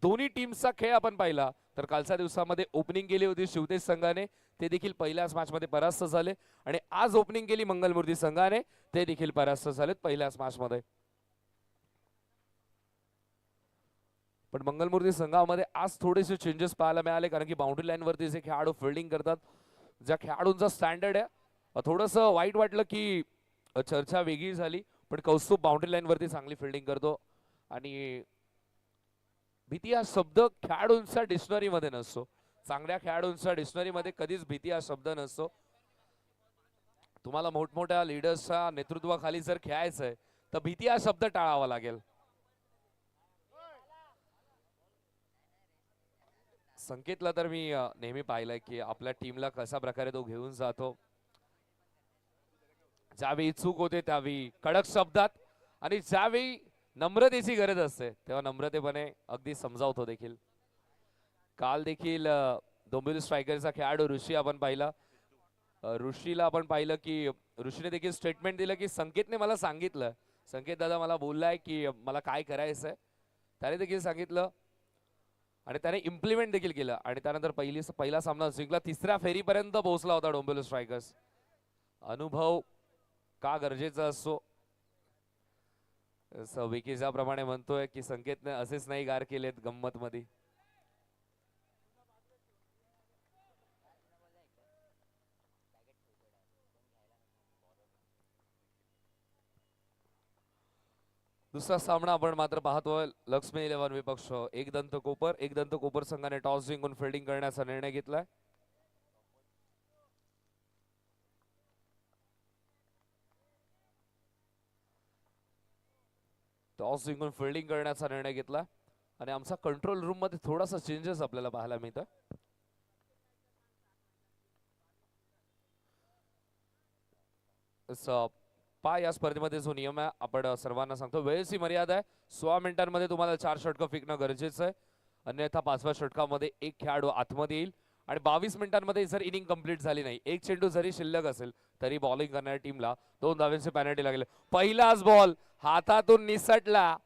दोन्ही टीमचा खेळ आपण पाहिला तर कालच्या दिवसामध्ये ओपनिंग केली होती शिवतेज संघाने, ते देखील पहिल्याच मॅच मध्ये परास्त झाले. आणि आज ओपनिंग केली मंगलमूर्ती संघाने, ते देखील परास्त झालेत पहिल्याच मॅच मध्ये. पण मंगलमूर्ती संघामध्ये आज थोडेसे चेंजेस पाहायला मिळाले, कारण की बाउंड्री लाईन वरती जे खेळाडू फिल्डिंग करतात, ज्या खेळाडूंचा स्टँडर्ड आहे, थोडंसं वाईट वाटलं की चर्चा वेगळी झाली. पण कौस्तुभ बाउंड्री लाईन वरती चांगली फिल्डिंग करतो आणि भीती हा शब्द खेळाडूंच्या डिक्शनरी मध्ये नसतो. चांगल्या खेळाडूंच्या डिक्शनरी मध्ये कधीच भीती हा शब्द नसतो. तुम्हाला मोठमोठ्या लीडर्सच्या नेतृत्वाखाली जर खेळायचंय तर भीती हा शब्द टाळावा लागेल. संकेतला तर मी नेहमी पाहिलंय की आपल्या टीमला कशा प्रकारे तो घेऊन जातो. ज्यावेळी चूक होते त्यावेळी कडक शब्दात, आणि ज्यावेळी नम्रतेची गरज असते तेव्हा नम्रतेपणे अगदी समजावतो देखील. काल देखील डोंबिवली स्ट्रायकरचा खेळाडू ऋषी आपण पाहिला. ऋषीला आपण पाहिलं की ऋषीने देखील स्टेटमेंट दिलं की संकेतने मला सांगितलं, संकेत दादा मला बोललाय की मला काय करायचंय, त्याने देखील सांगितलं आणि त्याने इम्प्लिमेंट देखील केलं. आणि त्यानंतर पहिला सामना जिंकला, तिसऱ्या फेरीपर्यंत पोहोचला होता डोंबिवली स्ट्रायकर्स. अनुभव का गरजेचा असतो, विकी ज्याप्रमाणे म्हणतोय की संकेतने असेच नाही गार केलेत गंमत मध्ये. दुसरा सामना आपण मात्र पाहतोय लक्ष्मी 11 विपक्ष एकदंत कोपर. एकदंत कोपर संघाने टॉस जिंकून फिल्डिंग करण्याचा निर्णय घेतलाय. टॉस जिंकून फिल्डिंग करण्याचा निर्णय घेतला आणि आमचा कंट्रोल रूम मध्ये थोडासा चेंजेस आपल्याला पाहायला मिळतं. पा या स्पर्धेमध्ये जो नियम आहे आपण सर्वांना सांगतो, वेळेची मर्यादा आहे. 16 मिनिटांमध्ये तुम्हाला 4 षटकं फेकणं गरजेचं आहे, अन्यथा 5व्या षटकामध्ये एक खेळाडू आतमध्ये येईल. आणि 22 मिनिटांमध्ये जर इनिंग कंप्लीट झाली नाही, एक चेंडू जरी शिल्लक असेल तरी बॉलिंग करणाऱ्या टीमला 2 धावांची पेनल्टी लागेल. पहिलाच बॉल हातातून निसटला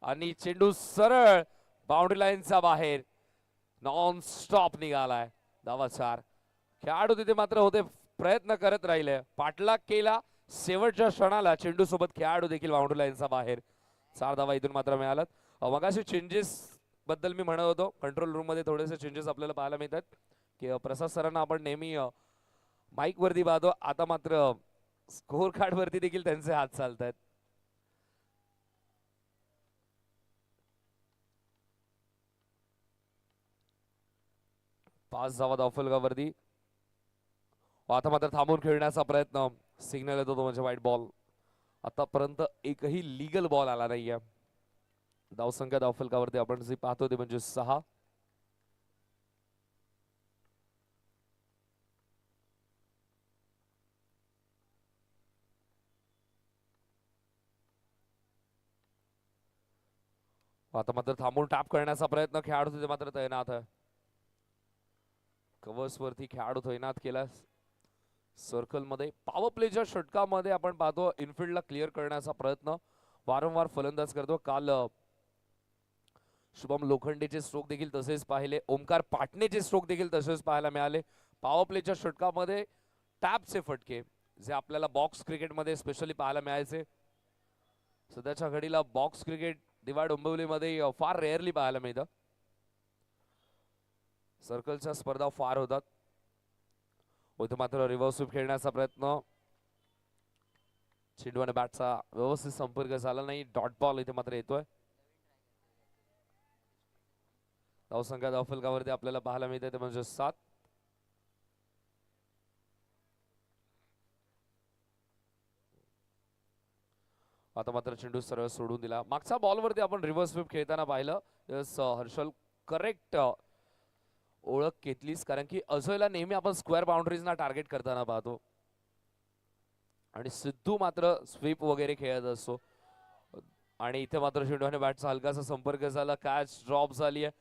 आणि चेंडू सरळ बाउंड्री लाईनच्या बाहेर नॉन स्टॉप निघालाय. धावा 4. खेळाडू तिथे मात्र होते, प्रयत्न करत राहिले, पाठलाग केला, शेवटच्या क्षणाला चेंडू सोबत खेळाडू देखील बाउंड्री लाईनचा बाहेर. 4 धावा इथून मात्र मिळालात. मगाशी चेंजेस बद्दल मी म्हणत होतो, कंट्रोल रूम मध्ये थोडेसे चेंजेस आपल्याला पाहायला मिळतात की प्रसाद सरांना आपण नेहमी माईक वरती पाहतो, आता मात्र स्कोर कार्ड वरती देखील त्यांचे हात चालत आहेत. पाच धावा धावफलकावरती. आता मात्र थांबून खेळण्याचा प्रयत्न, सिग्नल येतो तो म्हणजे व्हाईट बॉल. आतापर्यंत एकही लीगल बॉल आला नाहीये. धावसंख्या धावफलकावरती आपण जे पाहतो ते म्हणजे 6. आता मात्र थांबून टॅप करण्याचा प्रयत्न, खेळाडू तिथे मात्र तैनात आहे. कव्हर्स वरती खेळाडू तैनात केला सर्कल मध्ये. पॉवर प्लेच्या षटकामध्ये आपण पाहतो इनफिल्डला क्लिअर करण्याचा प्रयत्न वारंवार फलंदाज करतो. काल शुभम लोखंडेचे स्ट्रोक देखील तसेच पाहिले, ओमकार पाटणेचे स्ट्रोक देखील तसेच पाहायला मिळाले. पॉवर प्लेच्या षटकामध्ये टॅपचे फटके जे आपल्याला बॉक्स क्रिकेटमध्ये स्पेशली पाहायला मिळायचे, सध्याच्या घडीला बॉक्स क्रिकेट दिवाळ डोंबिवलीमध्ये फार रेअरली पाहायला मिळतं. सर्कलच्या स्पर्धा फार होतात. इथे मात्र रिव्हर्स स्वीप खेळण्याचा प्रयत्न, चेंडू आणि बॅटचा व्यवस्थित संपर्क झाला नाही, डॉट बॉल इथे मात्र येतोय. धावसंख्या धावफलकावरती आपल्याला पाहायला मिळते ते म्हणजे 7. आता मात्र चेंडू सरळ सोडून दिला. मागच्या बॉलवरती आपण रिव्हर्स स्वीप खेळताना पाहिलं. हर्षल करेक्ट ओळख घेतलीस, कारण की अजयला नेहमी आपण स्क्वेअर बाउंड्रीजना टार्गेट करताना पाहतो आणि सिद्धू मात्र स्वीप वगैरे खेळत असतो. आणि इथे मात्र चेंडू आणि बॅटचा हलकासा संपर्क झाला, कॅच ड्रॉप झाली आहे.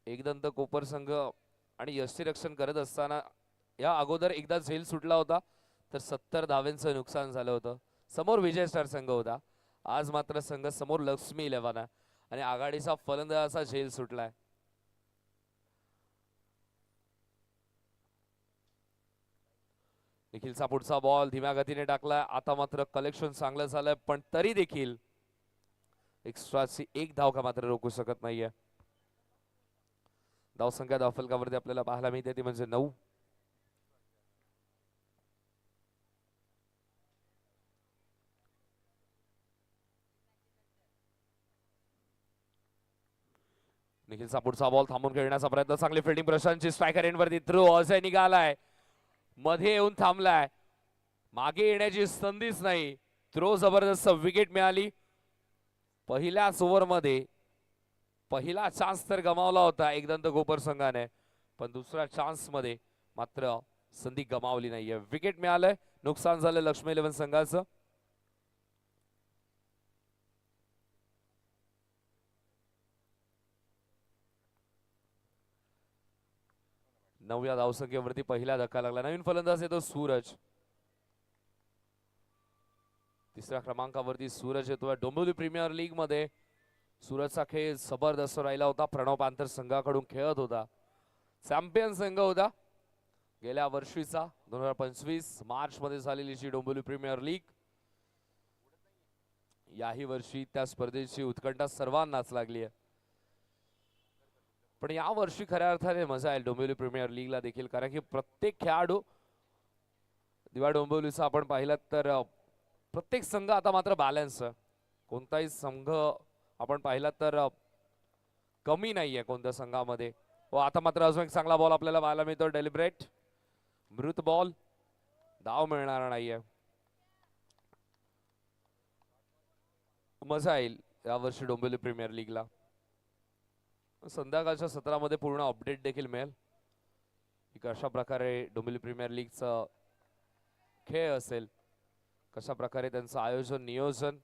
एकदंत कोपर संघ आणि यष्टीरक्षण करत असताना या अगोदर एकदा झेल सुटला होता तर 70 धावांचं नुकसान झालं होतं. समोर विजय स्टार संघ होता, आज मात्र संघ समोर लक्ष्मी 11 आहे आणि आघाडीचा फलंदाजाचा झेल सुटलाय. निखिलचा पुढचा बॉल धीम्या गतीने टाकलाय. आता मात्र कलेक्शन चांगलं झालंय पण तरी देखील एक्स्ट्राची एक धाव का मात्र रोखू शकत नाहीये. धावसंख्या धावफलकावरती आपल्याला पाहायला मिळते ती म्हणजे 9. निखिलचा पुढचा बॉल थांबून खेळण्याचा प्रयत्न. चांगली फिल्डिंग प्रशांतची. स्ट्रायकर एंडवरती थ्रो. अजय निघालाय, मध्ये येऊन थांबलाय, मागे येण्याची संधीच नाही. थ्रो जबरदस्त. विकेट मिळाली. पहिल्याच ओव्हर मध्ये पहिला चान्स तर गमावला होता एकदंत गोपर संघाने, पण दुसऱ्या चान्स मध्ये मात्र संधी गमावली नाहीये. विकेट मिळालंय. नुकसान झालं लक्ष्मी 11 संघाचं. नवव्या धावसंख्येवरती पहिला धक्का लागला. नवीन फलंदाज येतो सूरज. तिसऱ्या क्रमांकावरती सूरज येतोय. डोंबिवली प्रीमियर लीग मध्ये सूरजचा खेळ जबरदस्त राहिला होता. प्रणव पांथर संघाकडून खेळत होता. चॅम्पियन संघ होता गेल्या वर्षीचा 2025 मार्च मध्ये झालेली जी डोंबिवली प्रीमियर लीग. याही वर्षी त्या स्पर्धेची उत्कंठा सर्वांनाच लागली आहे. पण या वर्षी खऱ्या अर्थाने मजा येईल डोंबिवली प्रीमियर लीगला देखील, कारण की प्रत्येक खेळाडू दिवा डोंबिवलीचा आपण पाहिलं तर प्रत्येक संघ आता मात्र बॅलन्स आहे. कोणताही संघ आपण पाहिला तर कमी नाहीये कोणत्या संघामध्ये. व आता मात्र अजून एक चांगला बॉल आपल्याला पाहायला मिळतो. डेलिब्रेट मृत बॉल. धाव मिळणार नाहीये. मजा येईल यावर्षी डोंबिवली प्रीमियर लीगला. संध्याकाळच्या सत्रामध्ये पूर्ण अपडेट देखील मिळेल की कशा प्रकारे डोंबिवली प्रीमियर लीगचा खेळ असेल, कशा प्रकारे त्यांचं आयोजन नियोजन,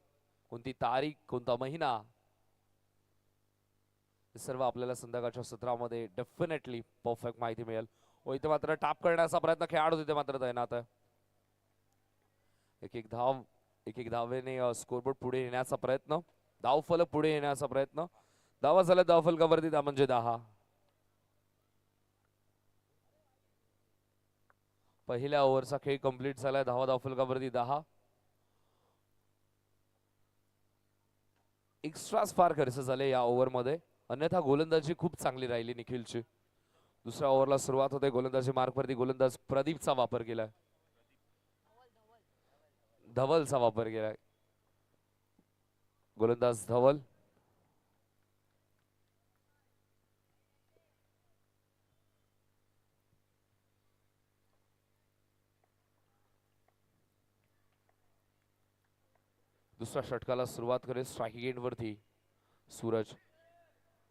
कोणती तारीख, कोणता महिना, हे सर्व आपल्याला संध्याकाळच्या सत्रामध्ये डेफिनेटली परफेक्ट माहिती मिळेल. व इथे मात्र टॅप करण्याचा प्रयत्न खेळाडू तिथे मात्र तैनात आहे. एक एक धावेने स्कोरबोर्ड पुढे येण्याचा प्रयत्न, धावफलक पुढे येण्याचा प्रयत्न. धावा झाल्या धावफलकावरती म्हणजे 10. पहिल्या ओव्हरचा खेळ कंप्लीट झालाय. धावफलकावरती 10. एक्स्ट्राच फार खर्च झाले या ओव्हर मध्ये, अन्यथा गोलंदाजी खूप चांगली राहिली निखिलची. दुसऱ्या ओव्हरला सुरुवात होते. गोलंदाजी मार्कवरती गोलंदाज प्रदीपचा वापर केलाय, धवलचा वापर केलाय. गोलंदाज धवल. दुसऱ्या षटकाला सुरुवात करेल स्ट्रायकिंग एंडवरती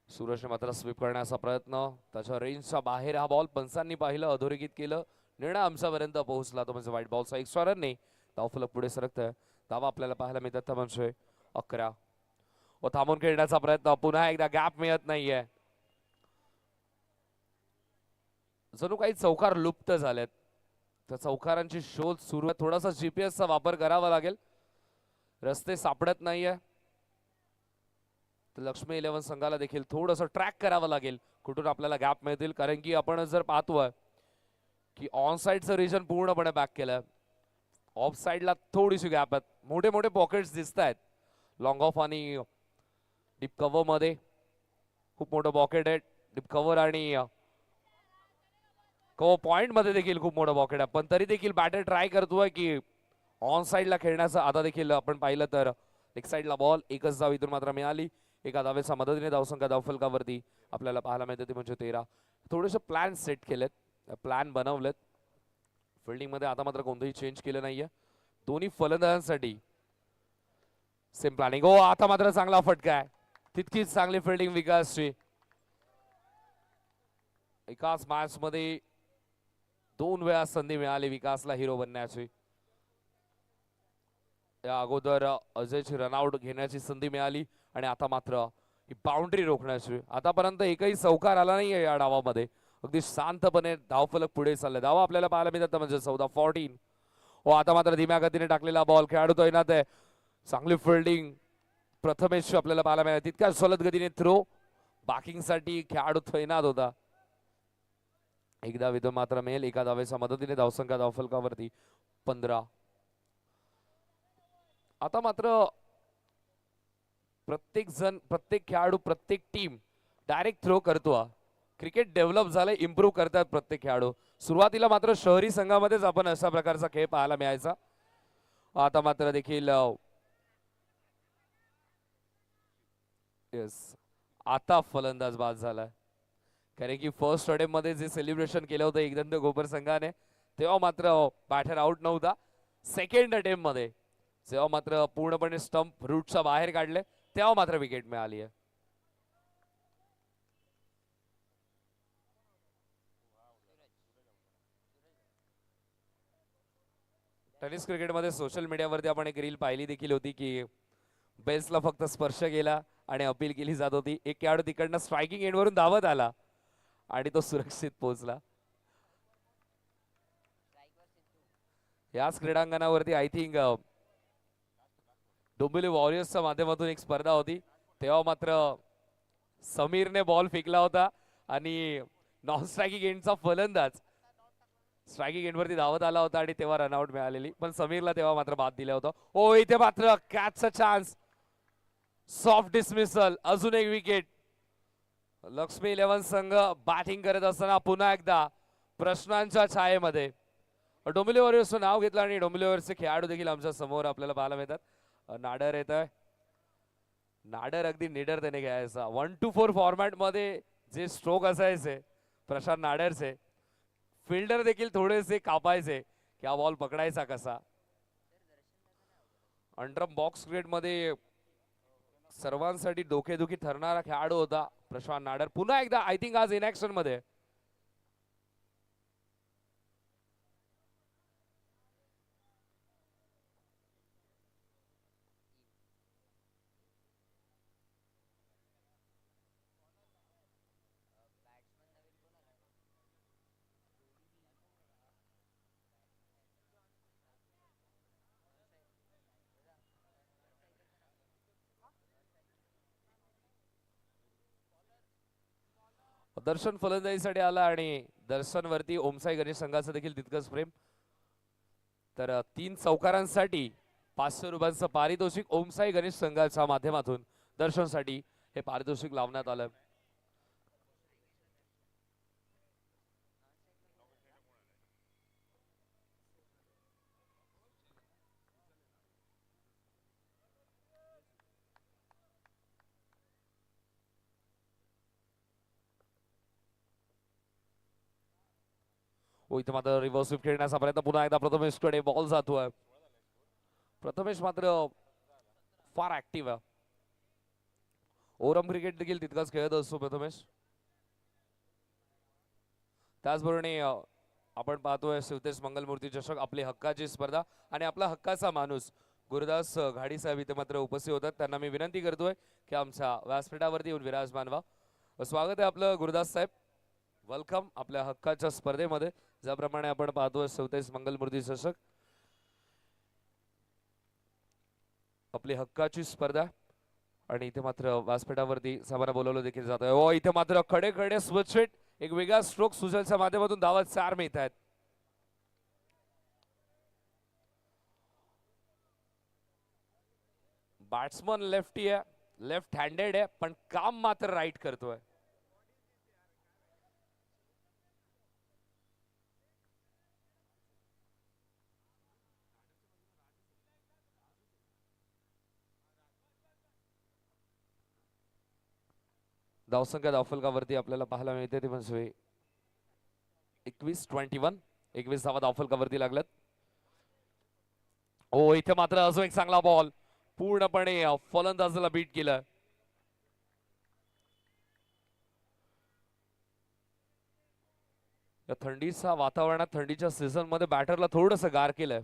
सूरजने मात्र स्वीप करण्याचा प्रयत्न. त्याच्या रेंजच्या बाहेर हा बॉल पंचांनी पाहिलं, अधोरेखित केलं. निर्णय आमच्यापर्यंत पोहोचला तो म्हणजे व्हाईट बॉलचा. एक्स्ट्रा रनने धावफलक पुढे सरकतंय. धावा आपल्याला पाहायला मिळतात म्हणजे 11. व थांबून खेळण्याचा प्रयत्न. पुन्हा एकदा गॅप मिळत नाहीये. जणू काही चौकार लुप्त झालेत. त्या चौकारांची शोध सुरू आहे. थोडासा जीपीएसचा वापर करावा लागेल. रस्ते सापडत नाहीये. तर लक्ष्मी 11 संघाला देखील थोडंसं ट्रॅक करावं लागेल कुठून आपल्याला गॅप मिळतील, कारण की आपण जर पाहतोय की ऑन साइडचं रिजन पूर्णपणे बॅक केलंय. ऑफ साइडला थोडीशी गॅप आहेत. मोठे मोठे पॉकेट्स दिसत आहेत लॉंग ऑफ आणि डीप कव्हर मध्ये. खूप मोठं पॉकेट आहे डीप कव्हर आणि कव्हर पॉइंट मध्ये देखील खूप मोठं पॉकेट आहे. पण तरी देखील बॅटर ट्राय करतोय की ऑन साइडला खेळण्याचं. आता देखील आपण पाहिलं तर लेग साइडला बॉल. एकच धाव इथून मात्र मिळाली. एका धावेच्या मदतीने धावसंख्या धावफलकावरती आपल्याला पाहायला मिळते ते म्हणजे 13. थोडेसे प्लॅन सेट केलेत, प्लॅन बनवलेत. फिल्डिंग मध्ये आता मात्र कोणतंही चेंज केलं नाहीये दोन्ही फलंदाजांसाठी. Same planning. हो आता मात्र चांगला फटका आहे. तितकीच चांगली फिल्डिंग विकासची. एकाच मॅच मध्ये 2 वेळा संधी मिळाली विकासला हिरो बनण्याची. या अगोदर अजयची रनआउट घेण्याची संधी मिळाली आणि आता मात्र ही बाउंड्री रोखण्याची. आतापर्यंत एकही चौकार आला नाहीये या डावामध्ये. अगदी शांतपणे धावफलक पुढे चालले. धावा आपल्याला पाहायला मिळतात म्हणजे 14-14. हो आता मात्र धीम्या गतीने टाकलेला बॉल. खेळाडू तैनात आहे. चांगली फिल्डिंग प्रथमेश आपल्याला पाहायला मिळाली. तितक्या सलद गतीने थ्रो बाकिंग साठी खेळाडू तैनात होता. एकदा विदो मात्र मिळेल एका धावेच्या मदतीने. धावसंख्या धावफलकावरती 15. आता मात्र प्रत्येक जण, प्रत्येक खेळाडू, प्रत्येक टीम डायरेक्ट थ्रो करतो. क्रिकेट डेव्हलप झालंय, इम्प्रूव्ह करतात प्रत्येक खेळाडू. सुरुवातीला मात्र शहरी संघामध्येच आपण अशा प्रकारचा खेळ पाहायला मिळायचा. आता मात्र देखील आता फलंदाज बाद झालाय. कारण की फर्स्ट अटेम्प्ट मध्ये जे सेलिब्रेशन केलं होतं एकदंत गोपर संघाने तेव्हा मात्र बॅटर आउट नव्हता. सेकंड अटेम्प्ट मध्ये जेव्हा मात्र पूर्णपणे स्टंप रूटच्या बाहेर काढले तेव्हा मात्र विकेट मिळाली आहे. टेनिस क्रिकेटमध्ये सोशल मीडियावरती आपण एक रील पाहिली देखील होती की बेल्सला फक्त स्पर्श केला आणि अपील केली जात होती. एक खेळाडू तिकडनं स्ट्रायकिंग एंडवरून धावत आला आणि तो सुरक्षित पोहोचला. याच क्रीडांगणावरती आय थिंक डोंबिवली वॉरियर्सच्या माध्यमातून एक स्पर्धा होती. तेव्हा मात्र समीरने बॉल फेकला होता आणि नॉन स्ट्रायकिंग एंडचा फलंदाज स्ट्रायकिंग एंडवरती धावत आला होता आणि तेव्हा रनआउट मिळालेली. पण समीरला तेव्हा मात्र बाद दिला होता. ओ इथे मात्र कॅचचा चान्स. Soft dismissal. अजून एक विकेट. लक्ष्मी 11 संघ बॅटिंग करत असताना पुन्हा एकदा प्रश्नांच्या छायेमध्ये. डोंबिवली वॉरियर्सचं नाव घेतलं आणि डोंबिवली वॉरियर्सचे खेळाडू देखील आमच्या समोर आपल्याला पाहायला मिळतात. नाडर येत आहे. नाडर अगदी निडर त्याने घ्यायचा. 1-4 फॉर्मॅट मध्ये जे स्ट्रोक असायचे प्रशांत नाडरचे, फिल्डर देखील थोडेसे कापायचे की हा बॉल पकडायचा कसा. अंडरम बॉक्स क्रिकेट मध्ये सर्वांसाठी डोकेदुखी ठरणारा खेळाडू होता प्रशांत नाडर. पुन्हा एकदा आय थिंक आज इनॅक्शन मध्ये. दर्शन फलंदाजीसाठी आला आणि दर्शन वरती ओमसाई गणेश संघाचं देखील तितकंच प्रेम. तर 3 चौकारांसाठी 500 रुपयांचं पारितोषिक ओमसाई गणेश संघाच्या माध्यमातून दर्शनसाठी हे पारितोषिक लावण्यात आलं. इथे मात्र रिव्हर्स स्वीप खेळण्याचा प्रयत्न पुन्हा एकदा प्रथमेशकडे बॉल जातोय. प्रथमेश मात्र फार ऍक्टिव्ह आहे. ओरम क्रिकेट देखील तितकाच खेळत असतो प्रथमेश. त्याचबरोबर आपण पाहतोय शिवतेज मंगलमूर्ती चषक आपली हक्काची स्पर्धा आणि आपला हक्काचा माणूस गुरुदास घाडी साहेब इथे मात्र उपस्थित होतात. त्यांना मी विनंती करतोय की आमच्या व्यासपीठावरती येऊन विराजमान व्हा. स्वागत आहे आपलं गुरुदास साहेब. वेलकम आपल्या हक्काच्या स्पर्धेमध्ये. ज्याप्रमाणे आपण पाहतोय शिवतेज मंगलमूर्ती चषक आपली हक्काची स्पर्धा आणि इथे मात्र व्यासपीठावरती सामना बोलवलं देखील जात आहे. ओ इथे मात्र खडे खडे स्विच हिट. एक वेगळा स्ट्रोक सुजलच्या माध्यमातून धावा 4 मिळत आहेत. बॅट्समन लेफ्टी आहे, लेफ्ट हँडेड आहे, पण काम मात्र राईट करतोय. धावसंख्या धावफलकावरती आपल्याला पाहायला मिळते ते म्हणजे 21-21. 21 धावा धावफलकावरती लागल्यात. ओ इथे मात्र अजून एक चांगला बॉल पूर्णपणे फलंदाजाला बीट केलं. या थंडीच्या वातावरणात थंडीच्या सीझन मध्ये बॅटरला थोडंसं गार केलंय.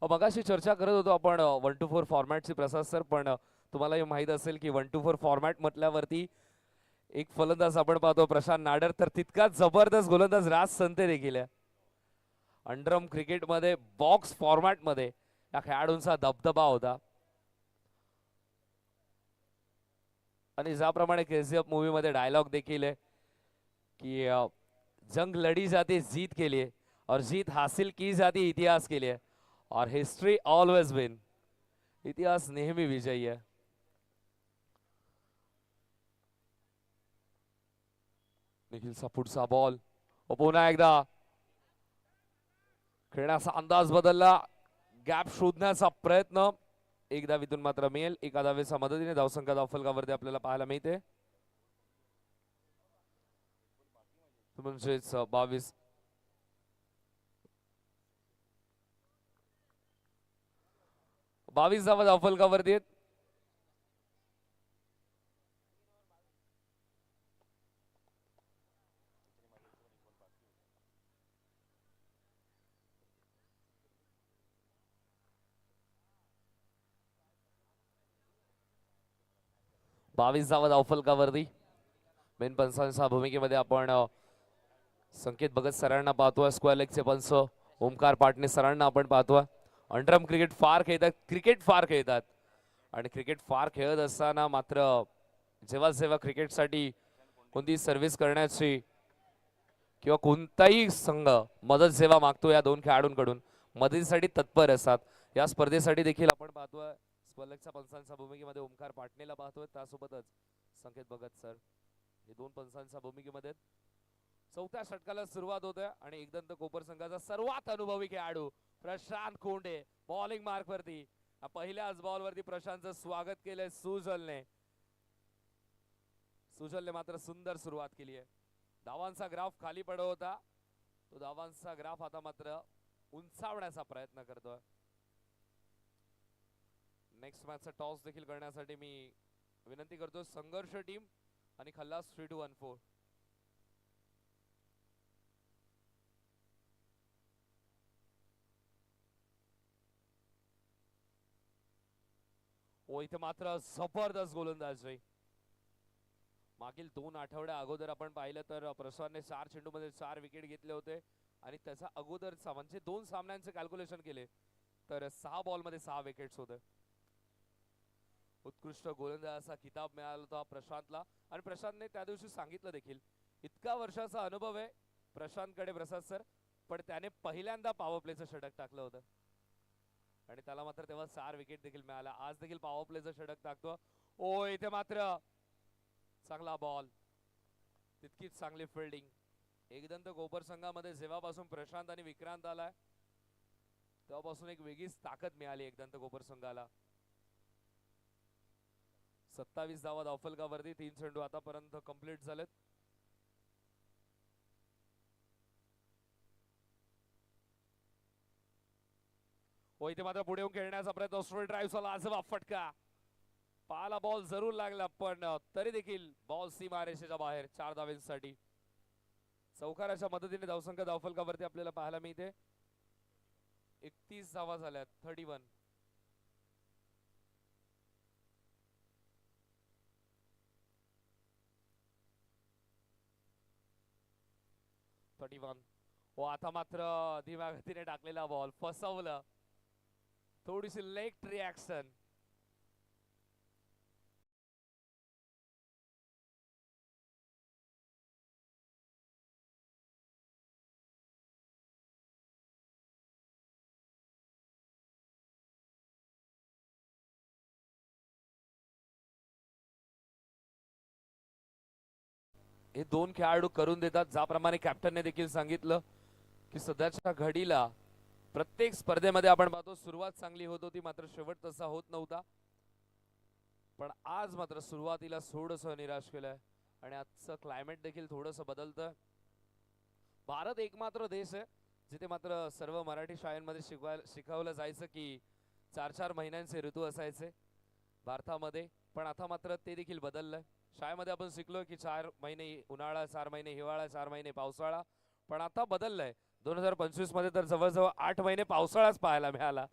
मगाशी चर्चा करत होतो आपण 1-4 फॉर्मॅटची प्रसाद सर. पण तुम्हाला हे माहित असेल की 1-4 फॉर्मॅट म्हटल्यावरती एक फलंदाज आपण पाहतो प्रशांत नाडर, तर तितकाच जबरदस्त गोलंदाज राज संते देखील आहे. अंडरम क्रिकेट मध्ये बॉक्स फॉर्मॅट मध्ये या खेळाडूंचा दबदबा होता. आणि ज्याप्रमाणे केजीएफ मूवी मध्ये डायलॉग देखील आहे की जंग लड़ी जाती जीत के लिए और जीत हासिल की जाती इतिहास के लिए और हिस्ट्री ऑलवेज विन. इतिहास नेहमी विजयी आहे. निखिलचा पुढचा बॉल पुन्हा एकदा खेळण्याचा अंदाज बदलला. गॅप शोधण्याचा प्रयत्न. एक धावीतून मात्र मिळेल. एका धावेच्या मदतीने धावसंख्या धावफलकावरती आपल्याला पाहायला मिळते. म्हणजेच 22 धावा धावफलकावरती आहेत. धावा धावफलकावरती. मेन पंचांच्या भूमिकेमध्ये आपण संकेत भगत सरांना पाहतोय. स्क्वेअर लेगचे पंच ओमकार पाटणे सरांना आपण पाहतोय. अंडरआर्म क्रिकेट फार खेळतात. क्रिकेट फार खेळतात. आणि क्रिकेट फार खेळत असताना मात्र जेव्हा जेव्हा क्रिकेटसाठी कोणती सर्व्हिस करण्याची किंवा कोणताही संघ मदत जेव्हा मागतो या दोन खेळाडूंकडून मदतीसाठी तत्पर असतात. या स्पर्धेसाठी देखील आपण पाहतोय स्क्वेअरलेगच्या पंचांच्या भूमिकेमध्ये ओमकार पाटणेला पाहतोय. त्यासोबतच संकेत भगत सर हे दोन पंचांच्या भूमिकेमध्ये. चौथ्या षटकाला सुरुवात होते आणि एकदंत कोपर संघाचा सर्वात अनुभवी खेळाडू प्रशांत कोंडे बॉलिंग मार्क वरती. पहिल्याच बॉल वरती प्रशांतचं स्वागत केलंय सुजलने. सुजलने मात्र सुंदर सुरुवात केली आहे. धावांचा ग्राफ खाली पडत होता. तो धावांचा ग्राफ आता मात्र उंचावण्याचा प्रयत्न करतोय. नेक्स्ट मॅचचा टॉस देखील करण्यासाठी मी विनंती करतो संघर्ष टीम आणि खल्लास 3-2-1-4. इथे मात्र जबरदस्त गोलंदाजी. मागील 2 आठवड्या अगोदर आपण पाहिलं तर प्रसादने 4 चेंडूमध्ये 4 विकेट घेतले होते आणि त्याचा अगोदरचा म्हणजे 2 सामन्यांचे कॅल्क्युलेशन केले तर 6 बॉल मध्ये 6 विकेट्स होते. उत्कृष्ट गोलंदाजाचा किताब मिळाला होता प्रशांतला. आणि प्रशांतने त्या दिवशी सांगितलं देखील इतका वर्षाचा अनुभव आहे प्रशांतकडे प्रसाद सर, पण त्याने पहिल्यांदा पॉवर प्लेचं षटक टाकलं होतं आणि त्याला मात्र तेव्हा 4 विकेट देखील मिळाला. आज देखील पॉवर प्लेचं षटक टाकतो. इथे मात्र चांगला बॉल, तितकीच चांगली फिल्डिंग. एकदंत कोपर संघामध्ये जेव्हापासून प्रशांत आणि विक्रांत आलाय तेव्हापासून एक वेगळीच ताकद मिळाली एकदंत कोपर संघाला. 27 धावा धावफलकावरती. 3 चेंडू आतापर्यंत कंप्लीट झालेत. इथे मात्र पुढे येऊन खेळण्याचा प्रयत्न. स्ट्रेट ड्राईव्हचा लाजवाब फटका. पाला बॉल जरूर लागला पण तरी देखील बॉल सीमारेषेच्या बाहेर. 4 धावांसाठी चौकाराच्या मदतीने धावसंख्या धावफलकावरती आपल्याला पाहायला मिळते. 31 धावा झाल्यात. 31. आता मात्र धीम्या गतीने टाकलेला बॉल फसवलं. थोडीशी लेट रिॲक्शन. हे दोन खेळाडू करून देतात. ज्याप्रमाणे कॅप्टनने देखील सांगितलं की सध्याच्या घडीला प्रत्येक स्पर्धेमध्ये आपण पाहतो सुरुवात चांगली होत होती मात्र शेवट तसा होत नव्हता. पण आज मात्र सुरुवातीला थोडंसं निराश केलंय आणि आजचं क्लायमेट देखील थोडंसं बदलतं. भारत एकमात्र देश आहे जिथे मात्र सर्व मराठी शाळांमध्ये शिकवलं जायचं की 4-4 महिन्यांचे ऋतू असायचे भारतामध्ये. पण आता मात्र ते देखील बदललंय. शाळेमध्ये आपण शिकलो की 4 महिने उन्हाळा, 4 महिने हिवाळा, 4 महिने पावसाळा. पण आता बदललंय. 2025 मध्ये तर जवळजवळ 8 महिने पावसाळाच पाहायला मिळाला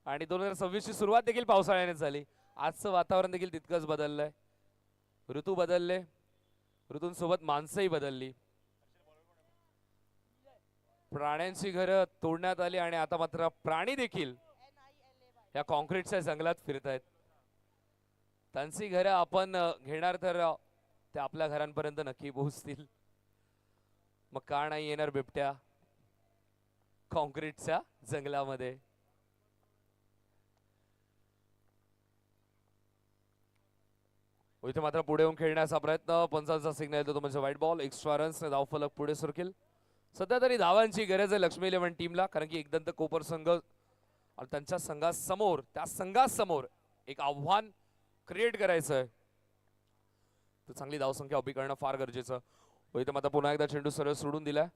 आणि 2026 ची सुरुवात देखील पावसाळ्याने झाली. आजचं वातावरण देखील तितकंच बदललंय. ऋतू बदलले, ऋतूंसोबत माणसंही बदलली. प्राण्यांची घरं तोडण्यात आली आणि आता मात्र प्राणी देखील या कॉन्क्रीटच्या जंगलात फिरतायत. त्यांची घरं आपण घेणार तर ते आपल्या घरांपर्यंत नक्की पोहोचतील. मग का नाही येणार बिबट्या कॉन्क्रीटच्या जंगलामध्ये. इथे मात्र पुढे येऊन खेळण्याचा प्रयत्न, पंचांचा सिग्नल येतो तो म्हणजे व्हाईट बॉल. एक्स्ट्रा रन्स, धावफलक पुढे सरकेल. सध्या तरी धावांची गरज आहे लक्ष्मी इलेव्हन टीमला, कारण की एकदंत कोपर संघ आणि त्यांच्या संघासमोर, त्या संघासमोर एक आव्हान क्रिएट करायचं आहे. तर चांगली धावसंख्या उभी करणं फार गरजेचं. इथे मात्र पुन्हा एकदा चेंडू सरळ सोडून दिलाय.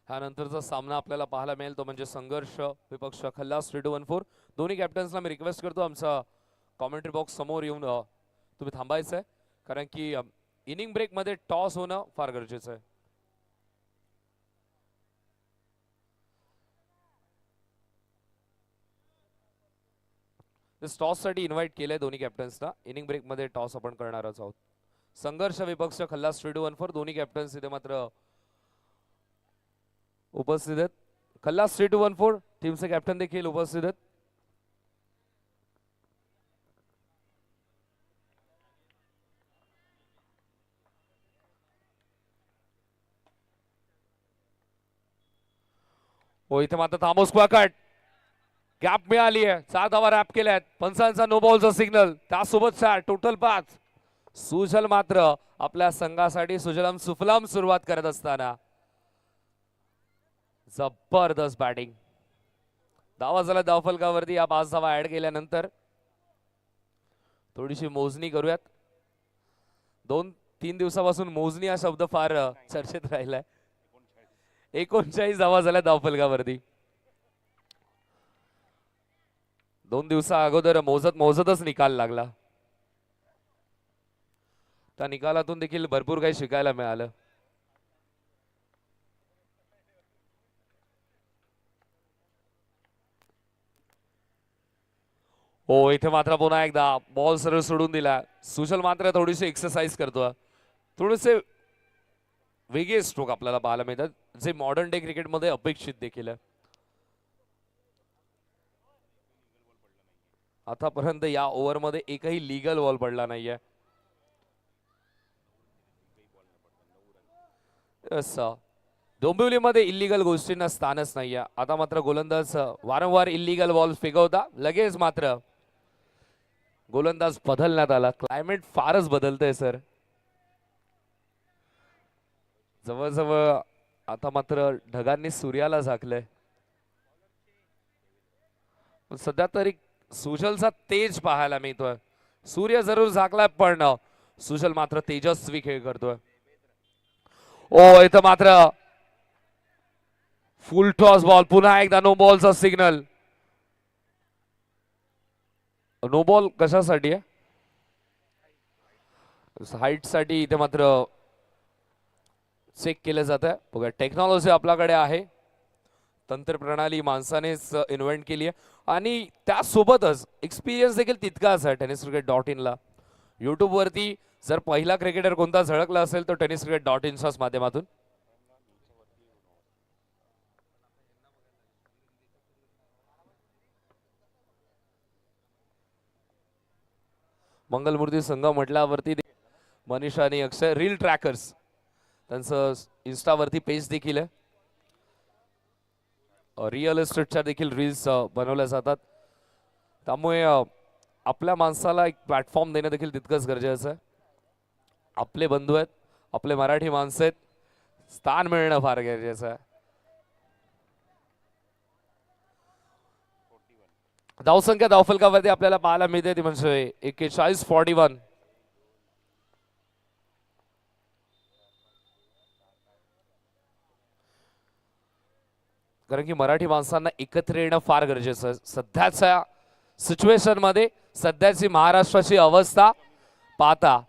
ह्यानंतरचा सामना आपल्याला पाहायला मिळेल तो म्हणजे संघर्ष विपक्ष खल्लास 3-2-1-4. दोन्ही कॅप्टन्सला मी रिक्वेस्ट करतो आमचा कॉमेंट्री बॉक्स समोर येऊन तुम्ही थांबायचं आहे, कारण की इनिंग ब्रेक मध्ये टॉस होणं फार गरजेचं आहे. टॉस साठी इन्व्हाइट केलंय दोन्ही कॅप्टन्सना. इनिंग ब्रेक मध्ये टॉस आपण करणारच आहोत. संघर्ष विपक्ष खल्लास 3-2-1-4. दोन्ही कॅप्टन्स इथे मात्र उपस्थित आहेत. खल्लास 3-2-1-4 टीमचे कॅप्टन देखील उपस्थित आहेत. हो इथे मात्र थांबोस क्वाकट गॅप मिळाली आहे. 4 धावा रॅप केल्यात. पंचांचा नो बॉलचा सिग्नल, त्यासोबत 4 टोटल 5. सुजल मात्र आपल्या संघासाठी सुजलाम सुफलाम सुरुवात करत असताना जबरदस्त बॅटिंग. धावा झाला धावफलकावरती. या 5 धावा ऍड केल्यानंतर थोडीशी मोजणी करूयात. 2-3 दिवसापासून मोजणी हा शब्द फार चर्चेत राहिलाय. 39 धावा झाल्या धावफलकावरती. 2 दिवसा अगोदर मोजतच निकाल लागला. त्या निकालातून देखील भरपूर काही शिकायला मिळालं. हो इथे मात्र पुन्हा एकदा बॉल सरळ सोडून दिला. सुशल मात्र थोडीशी एक्सरसाइज करतोय. थोडेसे वेगळे स्ट्रोक आपल्याला पाहायला मिळतात, जे मॉडर्न डे क्रिकेटमध्ये अपेक्षित देखील आहे. आतापर्यंत या ओव्हरमध्ये एकही लीगल बॉल पडला नाहीये. डोंबिवलीमध्ये इल्लीगल गोष्टींना स्थानच नाहीये. आता मात्र गोलंदाज वारंवार इल्लीगल बॉल फेकवता, लगेच मात्र गोलंदाज बदलण्यात आला. क्लायमेट फारच बदलतंय सर. जवळजवळ आता मात्र ढगांनी सूर्याला झाकलंय. सध्या तरी सुजलचा तेज पाहायला मिळतोय. सूर्य जरूर झाकलाय पण सुजल मात्र तेजस्वी खेळ करतोय. ओ इथं मात्र फुल टॉस बॉल. पुन्हा एकदा नो बॉलचा सिग्नल. नो बॉल कशासाठी आहे? हाईट साठी इथे मात्र चेक केलं जात आहे. बघा टेक्नॉलॉजी आपल्याकडे आहे, तंत्रप्रणाली माणसानेच इन्व्हेंट केली आहे आणि त्यासोबतच एक्सपिरियन्स देखील तितकाच आहे. tenniscricket.in ला युट्यूब वरती जर पहिला क्रिकेटर कोणता झळकला असेल तर tenniscricket.inच्याच माध्यमातून. मंगलमूर्ती संघ म्हटल्यावरती मनीषा आणि अक्षय रील ट्रॅकर्स त्यांचं इन्स्टावरती पेज देखील आहे. रिअल इस्टेटच्या देखील रील्स बनवल्या जातात, त्यामुळे आपल्या माणसाला एक प्लॅटफॉर्म देणं देखील तितकंच गरजेचं आहे. आपले बंधू आहेत, आपले मराठी माणसं आहेत, स्थान मिळणं फार गरजेचं आहे. धावसंख्या धावफलकावरती आपल्याला पाहायला मिळते ती म्हणजे 41-41. कारण की मराठी माणसांना एकत्र येणं फार गरजेचं आहे. सध्याच्या सिच्युएशन मध्ये, सध्याची महाराष्ट्राची अवस्था पाहता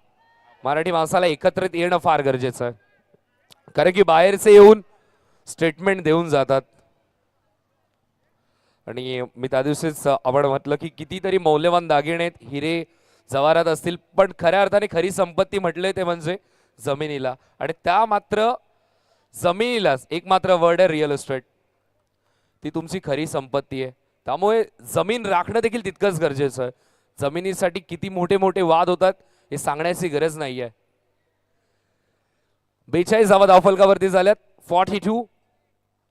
मराठी माणसाला एकत्रित येणं फार गरजेचं आहे. कारण की बाहेरचे येऊन स्टेटमेंट देऊन जातात. आणि मी त्या दिवशीच आपण म्हटलं की कितीतरी मौल्यवान दागिने आहेत, हिरे जवारात असतील, पण खऱ्या अर्थाने खरी संपत्ती म्हटले ते म्हणजे जमिनीला, आणि त्या मात्र जमिनीलाच एक मात्र वर्ड आहे रिअल इस्टेट. ती तुमची खरी संपत्ती आहे. त्यामुळे जमीन राखणं देखील तितकंच गरजेचं आहे. जमिनीसाठी किती मोठे मोठे वाद होतात हे सांगण्याची गरज नाहीये. 42 धावा धावफलकावरती झाल्यात. 42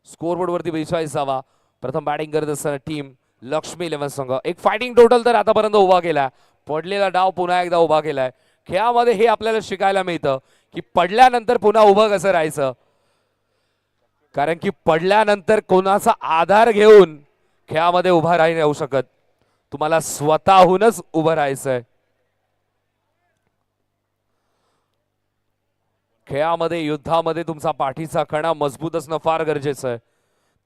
स्कोरबोर्ड वरती 42 धावा. प्रथम बॅटिंग करत असताना टीम लक्ष्मी 11 संघ एक फायटिंग टोटल तर आतापर्यंत उभा केला. पडलेला डाव पुन्हा एकदा उभा केलाय. खेळामध्ये हे आपल्याला शिकायला मिळतं की पडल्यानंतर पुन्हा उभं कसं राहायचं, कारण की पडल्यानंतर कोणाचा आधार घेऊन खेळामध्ये उभा राही राहू शकत. तुम्हाला स्वतःहूनच उभं राहायचंय. खेळामध्ये युद्धामध्ये तुमचा पाठीचा कणा मजबूत असणं फार गरजेचं आहे,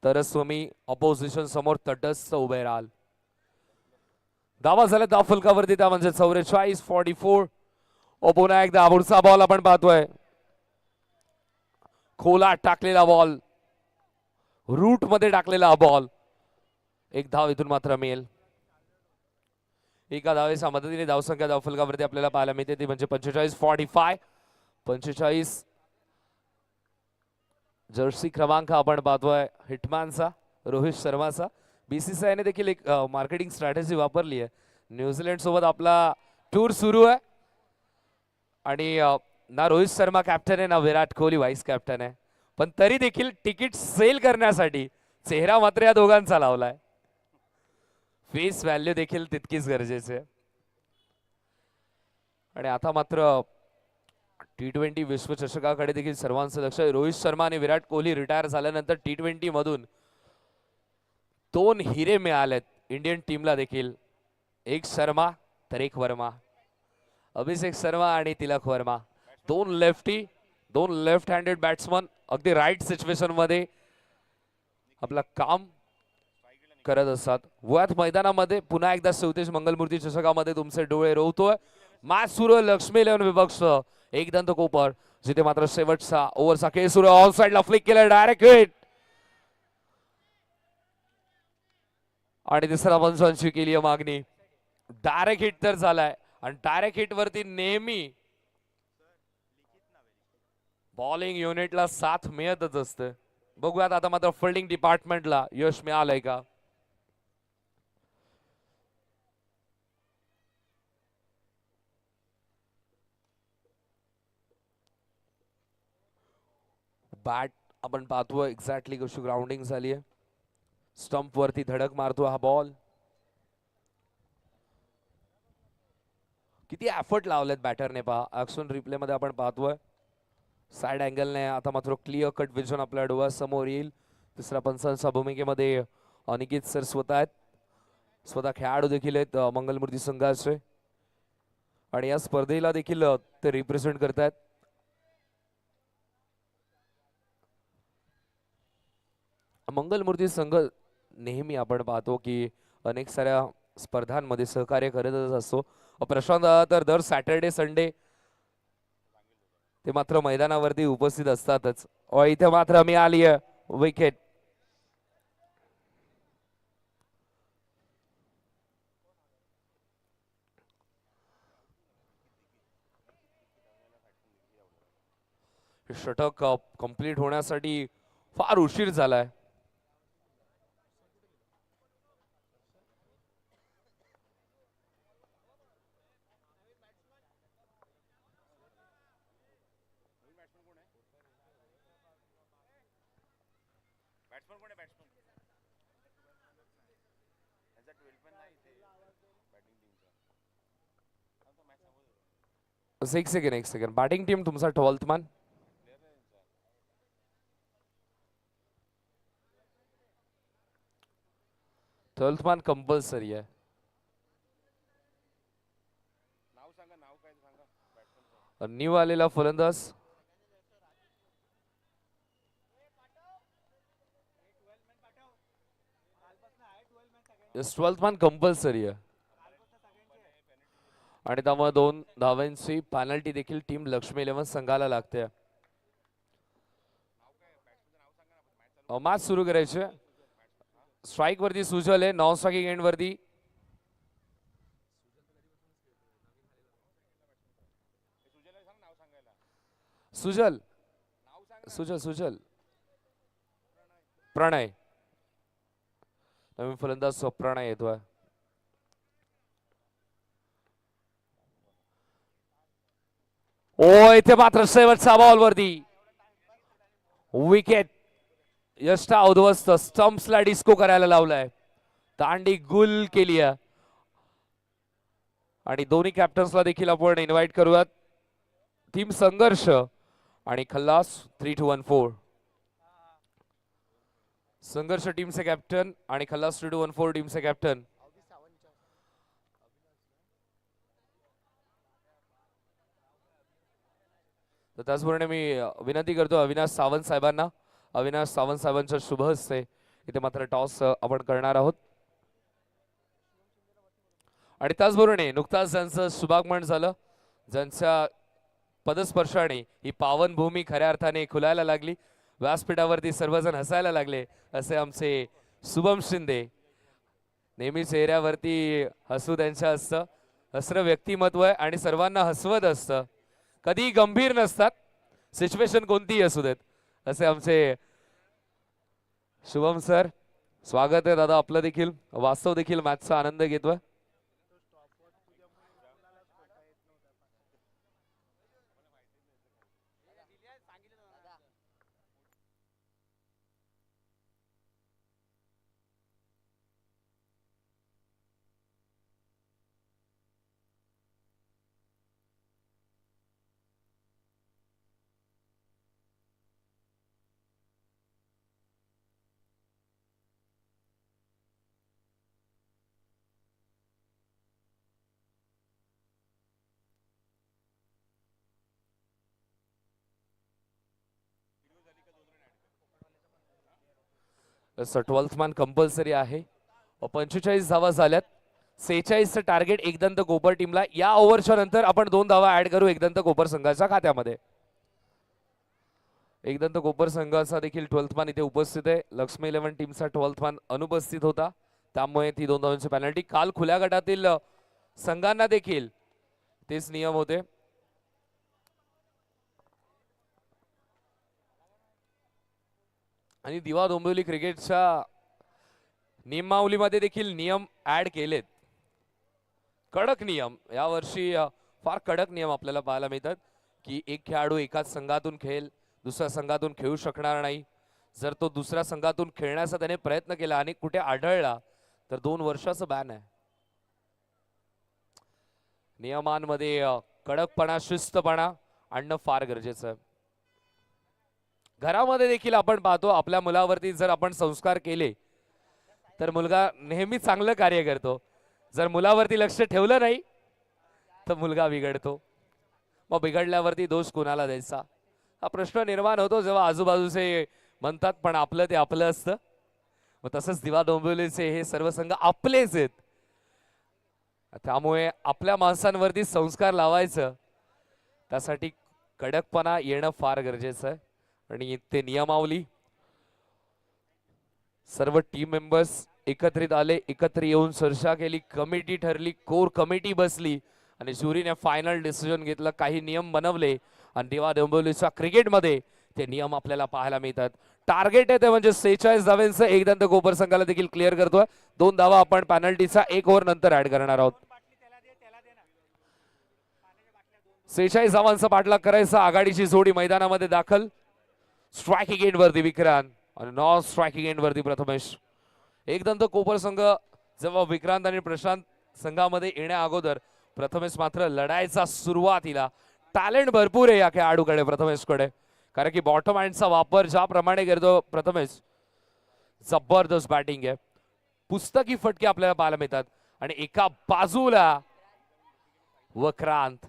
तरच तुम्ही ऑपोजिशन समोर तटस्थ उभे राहाल. धावा झाल्या धाव फलकावरती, त्या म्हणजे 44. पुन्हा एकदा पुढचा बॉल आपण पाहतोय. खोला टाकलेला बॉल, रूट मध्ये टाकलेला बॉल. एक धाव इथून मात्र मिळेल. एका धावेच्या मदतीने धावसंख्या धावफलकावरती आपल्याला पाहायला मिळते, ती म्हणजे 45. 45 जर्सी क्रमांक आपण पाहतोय हिटमॅनचा, रोहित शर्माचा. बीसीसीआयने देखील एक मार्केटिंग स्ट्रॅटेजी वापरली आहे. न्यूझीलंड सोबत आपला टूर सुरू आहे आणि ना रोहित शर्मा कॅप्टन आहे ना विराट कोहली व्हाईस कॅप्टन आहे, पण तरी देखील तिकीट सेल करण्यासाठी चेहरा मात्र या दोघांचा लावलाय. फेस व्हॅल्यू देखील तितकीच गरजेची आहे. आणि आता मात्र T20 विश्वचषकाकडे देखील सर्वांचं लक्ष आहे. रोहित शर्मा आणि विराट कोहली रिटायर झाल्यानंतर T20 मधून 2 हिरे मिळालेत इंडियन टीमला देखील. एक शर्मा तर एक वर्मा. अभिषेक शर्मा आणि Tilak Varma, 2 lefty, 2 left handed batsman अगदी राईट सिच्युएशन मध्ये आपलं काम करत असतात. वयात मैदानामध्ये पुन्हा एकदा शिवतेज मंगलमूर्ती चषकामध्ये तुमचे डोळे रोवतोय. मॅच सुरू आहे. लक्ष्मी 11 विपक्ष एक दंत कोपर, जिथे मात्र शेवटचा ओव्हरचा खेळ सुरू आहे. ऑफ साइडला फ्लिक केलं, डायरेक्ट हिट. आणि तिसरा पंचांची केली आहे मागणी. डायरेक्ट हिट तर झालाय आणि डायरेक्ट हिट वरती नेहमी बॉलिंग युनिटला साथ मिळतच असते. बघूयात आता मात्र फिल्डिंग डिपार्टमेंटला यश मिळालंय का. बॅट आपण पाहतोय एक्झॅक्टली कशी ग्राउंडिंग झाली आहे. स्टंप वरती धडक मारतो हा बॉल. किती एफर्ट लावलेत बॅटरने पहा. ऍक्शन रिप्ले मध्ये आपण पाहतोय साइड अँगलने आता मात्र क्लिअर कट विजन आपल्या डोळ्यासमोर येईल. तिसऱ्या पंचांच्या भूमिकेमध्ये अनिकेत सर स्वतः आहेत, स्वतः खेळाडू देखील आहेत मंगलमूर्ती संघाचे, आणि या स्पर्धेला देखील ते रिप्रेझेंट करतात. मंगलमूर्ती संघ नेहमी आपण पाहतो की अनेक साऱ्या स्पर्धांमध्ये सहकार्य करतच असतो. प्रशांत तर दर सॅटर्डे संडे ते मात्र मैदानावरती उपस्थित असतातच. इथे मात्र मी आली आहे विकेट. षटक कंप्लीट होण्यासाठी फार उशीर झालाय. एक सेकंड बॅटिंग टीम तुमचा 12th man. 12th man compulsory आहे. न्यू आलेला फलंदाज 12th मॅन कंपल्सरी आहे. आणि त्यामुळे 2 धावांची पेनल्टी देखील टीम लक्ष्मी 11 संघाला लागते. मॅच सुरू करायचे. स्ट्राइक वरती सुजल आहे, नॉन स्ट्राइकिंग एंड वरती सुजल सुजल सुजल प्रणय, नवीन फलंदाज प्रणय येतोय. ओ इथे मात्र शेवटच्या बॉलवरती विकेट. यष्टा उद्ध्वस्त, स्टंप्सला डिस्को करायला लावलाय, दांडी गुल केली आहे. आणि दोन्ही कॅप्टन्सला देखील आपण इन्व्हाइट करूयात. टीम संघर्ष आणि खल्लास 3-2-1-4. संघर्ष टीमचे कॅप्टन आणि खल्लास 3-2-1-4 टीमचे कॅप्टन. तर त्याचप्रमाणे मी विनंती करतो अविनाश सावंत साहेबांना, अविनाश सावंत साहेबांच्या शुभ हस्ते इथे मात्र टॉस आपण करणार आहोत. आणि त्याचबरोबर नुकताच ज्यांचं शुभागमन झालं, ज्यांच्या पदस्पर्शाने ही पावन भूमी खऱ्या अर्थाने खुलायला लागली, व्यासपीठावरती सर्वजण हसायला लागले, असे आमचे शुभम शिंदे. नेहमी चेहऱ्यावरती हसू त्यांच्या असतं, हसरं व्यक्तिमत्व आहे आणि सर्वांना हसवत असतं, कधी गंभीर नसतात, सिच्युएशन कोणतीही असू देत, असे आमचे शुभम सर. स्वागत आहे दादा आपलं देखील. वास्तव देखील मॅचचा आनंद घेतोय. ट्वेल्थ मॅन कंपल्सरी आहे. 45 धावा झाल्यात. 46चं टार्गेट एकदंत कोपर टीमला. या ओव्हरच्या नंतर आपण 2 धावा ऍड करू एकदंत कोपर संघाच्या खात्यामध्ये. एकदंत कोपर संघाचा देखील 12th मॅन इथे उपस्थित आहे. लक्ष्मी 11 टीमचा 12th मॅन अनुपस्थित होता, त्यामुळे ती 2 धावांची पेनल्टी. काल खुल्या गटातील संघांना देखील तेच नियम होते. आणि दिवा डोंबिवली क्रिकेटच्या नियमावलीमध्ये देखील नियम ऍड केलेत, कडक नियम. यावर्षी फार कडक नियम आपल्याला पाहायला मिळतात की एक खेळाडू एकाच संघातून खेळेल, दुसऱ्या संघातून खेळू शकणार नाही. जर तो दुसऱ्या संघातून खेळण्याचा त्याने प्रयत्न केला आणि कुठे आढळला तर 2 वर्षाचं बॅन आहे. नियमांमध्ये कडकपणा, शिस्तपणा आणणं फार गरजेचं आहे. घरामध्ये देखील आपण पाहतो, आपल्या मुलावरती जर आपण संस्कार केले तर मुलगा नेहमी चांगलं कार्य करतो. जर मुलावरती लक्ष ठेवलं नाही तर मुलगा बिघडतो. मग बिघडल्यावरती दोष कुणाला द्यायचा हा प्रश्न निर्माण होतो, जेव्हा आजूबाजूचे म्हणतात पण आपलं ते आपलं असतं. मग तसंच दिवा डोंबिवलीचे हे सर्व संघ आपलेच आहेत, त्यामुळे आपल्या माणसांवरती संस्कार लावायचं, त्यासाठी कडकपणा येणं फार गरजेचं आहे. आणि ते नियमावली सर्व टीम मेंबर्स एकत्रित आले, एकत्र येऊन चर्चा केली, कमिटी ठरली, कोर कमिटी बसली आणि ज्युरीने फायनल डिसिजन घेतलं. काही नियम बनवले आणि दिवा डोंबिवलीच्या क्रिकेटमध्ये ते नियम आपल्याला पाहायला मिळतात. टार्गेट आहे ते म्हणजे 46 धावांचं एकदंत कोपर संघाला देखील क्लिअर करतोय. 2 धावा आपण पेनल्टीचा 1 ओव्हर नंतर ऍड करणार आहोत. 46 धावांचा पाठलाग करायचा. आघाडीची जोडी मैदानामध्ये दाखल. स्ट्रायकिंग एंड वरती विक्रांत आणि नॉन स्ट्रायकिंग एंड वरती प्रथमेश. एकदंत कोपर संघ जेव्हा विक्रांत आणि प्रशांत संघामध्ये येण्या अगोदर प्रथमेश मात्र लढायचा सुरुवातीला. टॅलेंट भरपूर आहे या खेळाडूकडे, प्रथमेशकडे, कारण की बॉटम हँडचा वापर ज्याप्रमाणे करतो प्रथमेश, जबरदस्त बॅटिंग आहे. पुस्तकी फटके आपल्याला पाहायला मिळतात. आणि एका बाजूला विक्रांत,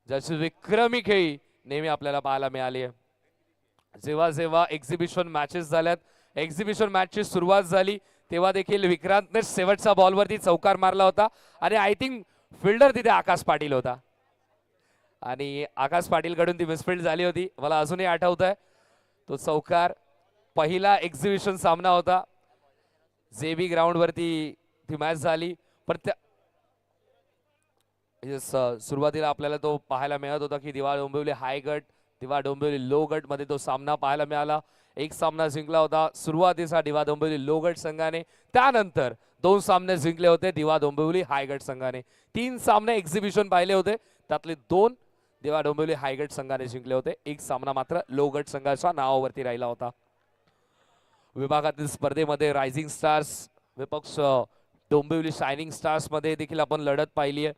ज्याची विक्रमी खेळी नेहमी आपल्याला पाहायला मिळाली आहे. जेव्हा जेव्हा एक्झिबिशन मॅचेस झाल्यात, एक्झिबिशन मॅचची सुरुवात झाली तेव्हा देखील विक्रांतने शेवटच्या बॉलवरती चौकार मारला होता आणि आय थिंक फिल्डर तिथे आकाश पाटील होता आणि आकाश पाटील कडून ती मिसफिल्ड झाली होती. मला अजूनही आठवत आहे तो चौकार. पहिला एक्झिबिशन सामना होता, जेबी ग्राउंड वरती ती मॅच झाली, पण त्या सुरुवातीला आपल्याला तो पाहायला मिळत होता की दिवा डोंबिवली हायगट दिवा डोंबिवली लो गट मध्ये तो सामना पाहायला मिळाला. एक सामना जिंकला होता सुरुवातीचा दिवा डोंबिवली लो गट संघाने, त्यानंतर 2 सामने जिंकले होते दिवा डोंबिवली हाय गट संघाने. 3 सामने एक्झिबिशन पाहिले होते, त्यातले 2 दिवा डोंबिवली हाय गट संघाने जिंकले होते. एक सामना मात्र लो गट संघाच्या नावावरती राहिला होता. विभागातील स्पर्धेमध्ये रायझिंग स्टार्स विपक्ष डोंबिवली शायनिंग स्टार्स मध्ये देखील आपण लढत पाहिली आहे.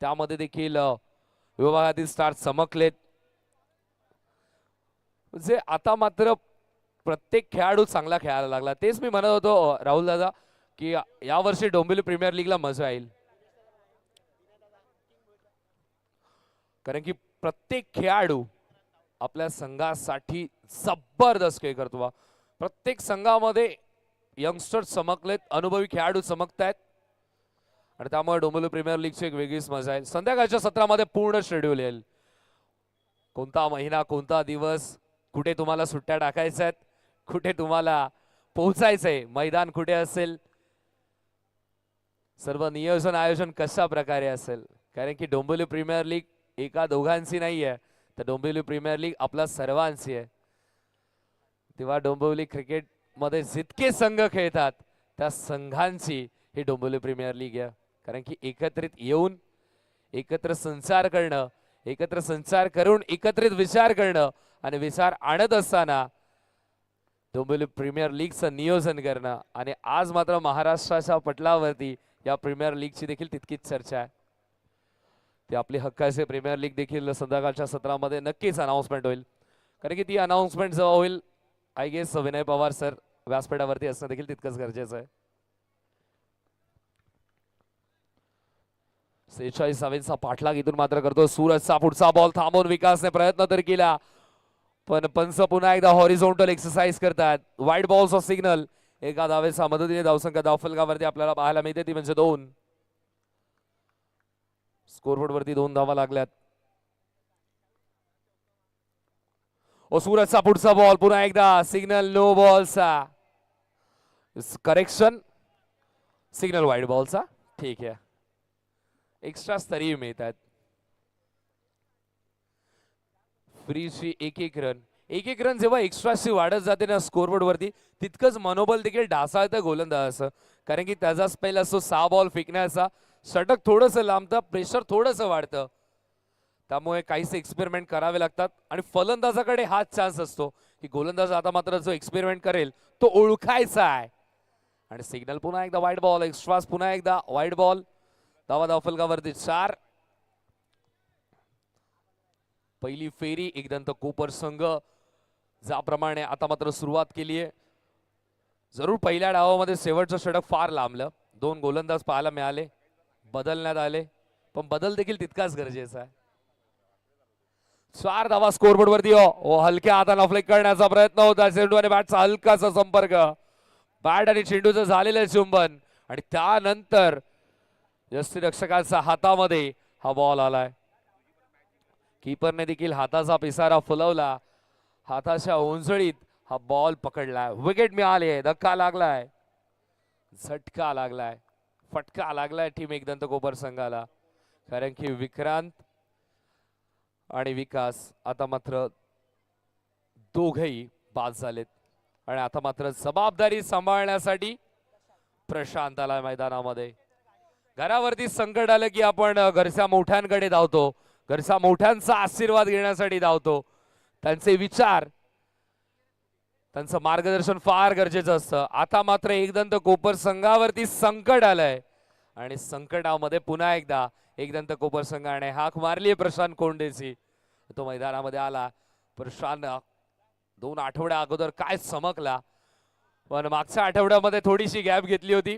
त्यामध्ये देखील विभागातील स्टार्स चमकलेत. जे आता मात्र प्रत्येक खेळाडू चांगला खेळायला लागला. तेच मी म्हणत होतो राहुल दादा की या वर्षी डोंबिवली प्रीमियर लीगला मजा येईल, कारण की प्रत्येक खेळाडू आपल्या संघासाठी जबरदस्त खेळ करतो. प्रत्येक संघामध्ये यंगस्टर चमकलेत, अनुभवी खेळाडू चमकतायत आणि त्यामुळे डोंबिवली प्रीमियर लीगची एक वेगळीच मजा आहे. संध्याकाळच्या सत्रामध्ये पूर्ण शेड्यूल येईल, कोणता महिना कोणता दिवस, कुठे तुम्हाला सुट्ट्या टाकायच्या आहेत, कुठे तुम्हाला पोहोचायचंय, मैदान कुठे असेल, सर्व नियोजन आयोजन कशा प्रकारे असेल. कारण की डोंबिवली प्रीमियर लीग एका दोघांची नाही आहे, तर डोंबिवली प्रीमियर लीग आपल्या सर्वांची आहे. तेव्हा डोंबिवली क्रिकेट मध्ये जितके संघ खेळतात त्या संघांची ही डोंबिवली प्रीमियर लीग आहे. कारण की एकत्रित येऊन एकत्र संचार करणं, एकत्र संचार करून एकत्रित विचार करणं आणि विचार आणत असताना डोंबिवली प्रीमियर लीगचं नियोजन करणं. आणि आज मात्र महाराष्ट्राच्या पटलावरती या प्रीमियर लीगची देखील तितकीच चर्चा आहे. ती आपली हक्काचे प्रीमियर लीग देखील संध्याकाळच्या सत्रामध्ये नक्कीच अनाउन्समेंट होईल. कारण की ती अनाउन्समेंट जेव्हा होईल I guess Vinay Pawar sir व्यासपीठावरती असणं देखील तितकंच गरजेचं आहे. 46 पाठलाग इथून मात्र करतो सूरजचा पुढचा बॉल थांबवून विकासने प्रयत्न तर केला, पण पंच पुन्हा एकदा हॉरिझॉन्टल एक्सरसाइज करतात. वाईट बॉलचा सिग्नल एका धावेच्या मदतीने धावसंख्या धावफलकावरती आपल्याला पाहायला मिळते, ती म्हणजे 2. स्कोरबोर्ड वरती 2 धावा लागल्यात. सूरजचा पुढचा बॉल पुन्हा एकदा सिग्नल नो बॉलचा, करेक्शन सिग्नल वाईट बॉलचा. ठीक आहे, एक्स्ट्रा तरी मिळतात. फ्रीची एक एक रन जेव्हा एक्स्ट्राची वाढत जाते ना स्कोरबोर्ड वरती, तितकंच मनोबल देखील ढासळतं गोलंदाजाचं. कारण की त्याचा स्पेल असतो 6 बॉल फेकण्याचा, षटक थोडंसं लांबतं, प्रेशर थोडंसं वाढतं, त्यामुळे काहीच एक्सपेरिमेंट करावे लागतात. आणि फलंदाजाकडे हाच चान्स असतो की गोलंदाज आता मात्र जो एक्सपेरिमेंट करेल तो ओळखायचा आहे. आणि सिग्नल पुन्हा एकदा वाईट बॉल, एक्स्ट्रास पुन्हा एकदा वाईट बॉल. धावा धावफलकावरती 4. पहिली फेरी एकदंत कोपर संघ ज्याप्रमाणे आता मात्र सुरुवात केली आहे, जरूर पहिल्या डावामध्ये शेवटचं षटक फार लांबलं. 2 गोलंदाज पाहायला मिळाले, बदलण्यात आले, पण बदल देखील तितकाच गरजेचा आहे. 4 धावा स्कोरबोर्ड वरती. हलक्या हाताने फ्लिक करण्याचा प्रयत्न होता, चेंडू आणि बॅटचा हलकासा संपर्क, बॅट आणि चेंडूचं झालेलं चुंबन आणि त्यानंतर यष्टीरक्षकाच्या हातामध्ये हा बॉल आलाय. कीपरने देखील हाताचा पिसारा फुलवला, हाताच्या उंजळीत हा बॉल पकडलाय. विकेट मिळाली, धक्का लागलाय, झटका लागलाय, फटका लागलाय टीम एकदंत कोपर संघाला. कारण की विक्रांत आणि विकास आता मात्र दोघेही बाद झालेत आणि आता मात्र जबाबदारी सांभाळण्यासाठी प्रशांत आलाय मैदानामध्ये. घरावरती संकट आलं की आपण घरच्या मोठ्यांकडे धावतो, घरच्या मोठ्यांचा आशीर्वाद घेण्यासाठी धावतो. त्यांचे विचार, त्यांचं मार्गदर्शन फार गरजेचं असतं. आता मात्र एकदंत कोपर संघावरती संकट आलंय आणि संकटामध्ये पुन्हा एकदा एकदंत कोपर संघाने हाक मारली प्रशांत कोंडेची. तो मैदानामध्ये आला. प्रशांत 2 आठवड्या अगोदर काय चमकला, पण मागच्या आठवड्यामध्ये थोडीशी गॅप घेतली होती.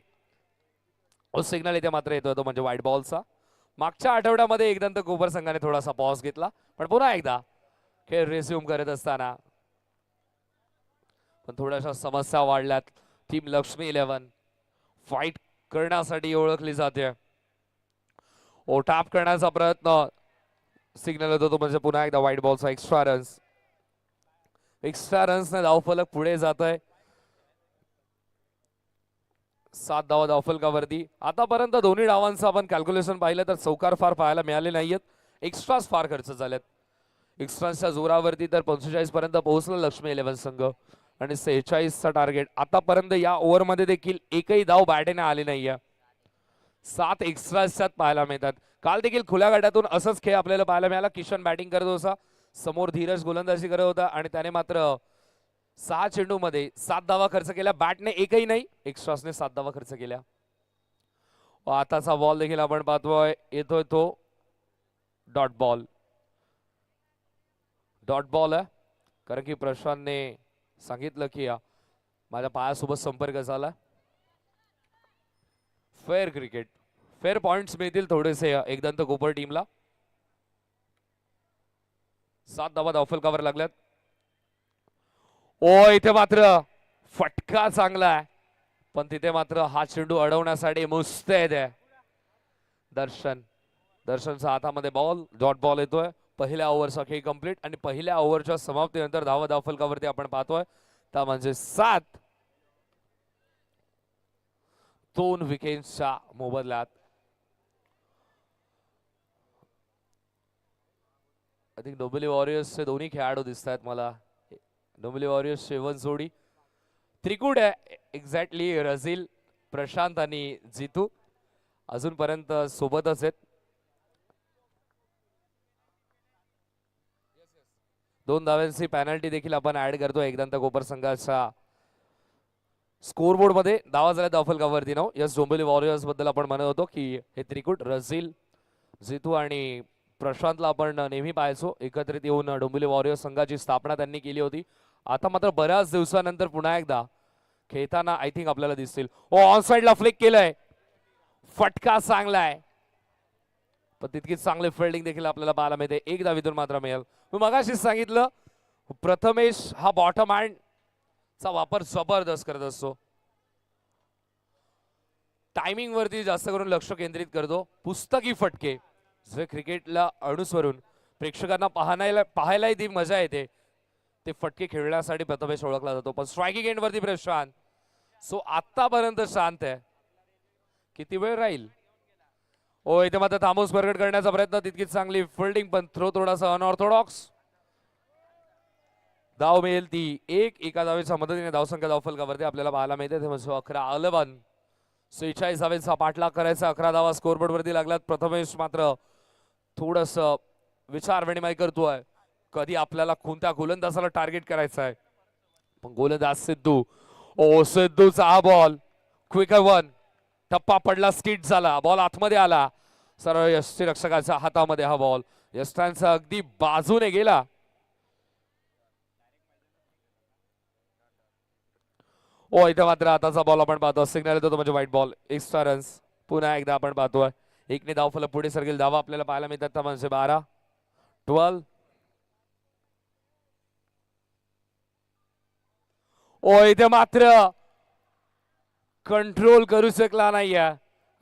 सिग्नल इथे मात्र येतो, तो म्हणजे व्हाईट बॉलचा. मागच्या आठवड्यामध्ये एकदंत कोपर संघाने थोडासा पॉज घेतला, पण पुन्हा एकदा खेळ रिझ्यूम करत असताना पण थोड्याशा समस्या वाढल्यात. टीम लक्ष्मी 11 फाईट करण्यासाठी ओळखली जाते. टॅप करण्याचा प्रयत्न, सिग्नल होतो तो म्हणजे पुन्हा एकदा व्हाईट बॉलचा. एक्स्ट्रा रन्सने धावफलक पुढे जात आहे. 7 धावा धावफलकावरती. आतापर्यंत दोन्ही डावांचं आपण कॅल्क्युलेशन पाहिलं तर चौकार फार पाहायला मिळाले नाहीयेत, एक्स्ट्रास फार खर्च झालेत. एक्स्ट्राच्या जोरावरती तर 45 पर्यंत पोहोचला लक्ष्मी 11 संघ आणि 46चा टार्गेट. आतापर्यंत या ओव्हरमध्ये देखील एकही धाव बॅटेने आली नाहीये. 7 एक्स्ट्राच्यात पाहायला मिळतात. काल देखील खुल्या गटातून असंच खेळ आपल्याला पाहायला मिळाला. किशन बॅटिंग करत होता, समोर धीरज गोलंदाजी करत होता आणि त्याने मात्र 6 चेंडूमध्ये 7 धावा खर्च केल्या. बॅटने एकही नाही, एक्स्ट्रासने 7 धावा खर्च केल्या. आताचा बॉल देखील आपण पाहतोय, येतोय तो डॉट बॉल. डॉट बॉल आहे कारण की प्रशांतने सांगितलं की माझ्या पायासोबत संपर्क झाला. फेअर क्रिकेट, फेअर पॉइंट्स मिळतील थोडेसे एकदंत कोपर टीमला. 7 धावा धावफलकावर लागल्यात. ओ इथे मात्र फटका चांगला आहे, पण तिथे मात्र हा चेंडू अडवण्यासाठी मुस्तैद आहे दर्शनच्या हातामध्ये बॉल. डॉट बॉल येतोय. पहिल्या ओव्हरचा खेळ कंप्लीट आणि पहिल्या ओव्हरच्या समाप्तीनंतर धावा धावफलकावरती आपण पाहतोय त्या म्हणजे 7. 2 विकेट्सच्या मोबदल्यात. आय थिंक डोंबिवली वॉरियर्सचे दोन्ही खेळाडू दिसत आहेत मला. डोंबिवली वॉरियर्स 7 जोडी त्रिकूट आहे एक्झॅक्टली. रझील, प्रशांत आणि जितू अजूनपर्यंत सोबतच आहेत. 2 धाव्यांची पॅनल्टी देखील आपण ऍड करतो एकदंत कोपर संघाच्या स्कोरबोर्ड मध्ये. धावा झाल्या धावफलकावरती 9. यस, डोंबिवली वॉरियर्स बद्दल आपण म्हणत होतो की हे त्रिकूट रझील, जितू आणि प्रशांतला आपण नेहमी पाहायचो. एकत्रित येऊन डोंबिवली वॉरियर्स संघाची स्थापना त्यांनी केली होती. आता मात्र बऱ्याच दिवसानंतर पुन्हा एकदा खेळताना आय थिंक आपल्याला दिसतील. ओ ऑन साइडला फ्लिक केलंय, फटका चांगलाय, पण तितकीच चांगली फिल्डिंग देखील आपल्याला पाहायला मिळते. एक धावीतून मात्र मिळेल. मी मगाशीच सांगितलं प्रथमेश हा बॉटम हँड चा वापर जबरदस्त करत असतो. टायमिंग वरती जास्त करून लक्ष केंद्रित करतो. पुस्तकी फटके जे क्रिकेटला अनुसरून प्रेक्षकांना पाहायलाही ती मजा येते, ते फटके खेळण्यासाठी प्रथमेश ओळखला जातो. पण स्ट्रायकिंग एंड वरती प्रशांत सो आतापर्यंत शांत आहे. किती वेळ राहील? ओ इथे मात्र थांबूस प्रकट करण्याचा प्रयत्न, तितकीच चांगली फिल्डिंग, पण थ्रो थोडासा अनऑर्थोडॉक्स. धाव मिळेल ती एका धावेच्या मदतीने धावसंख्या धावफलकावरती आपल्याला पाहायला मिळते. ते म्हणजे 11 46 धावेचा पाठलाग करायचा. 11 धावा स्कोरबोर्ड वरती लागल्यात. प्रथमेश मात्र थोडस विचार विनिमय करतोय, कधी आपल्याला कोणत्या गोलंदाजाला टार्गेट करायचं आहे. पण गोलंदाज सिद्धू, ओ सिद्धूचा हा बॉल क्विकर वन, टप्पा पडला, स्किट झाला, बॉल आतमध्ये आला, सरळ यष्टीरक्षकाच्या हातामध्ये हा बॉल. यष्टांचा अगदी बाजूने गेला. ओ इथे मात्र आताचा बॉल आपण पाहतो, सिग्नल येतो तो म्हणजे व्हाईट बॉल. एक्स्ट्रा रन्स पुन्हा एकदा आपण पाहतोय. एकने धावफलक पुढे सरकेल. धावा आपल्याला पाहायला मिळतात त्या म्हणजे 12. 12. ओ इथे मात्र कंट्रोल करू शकला नाहीये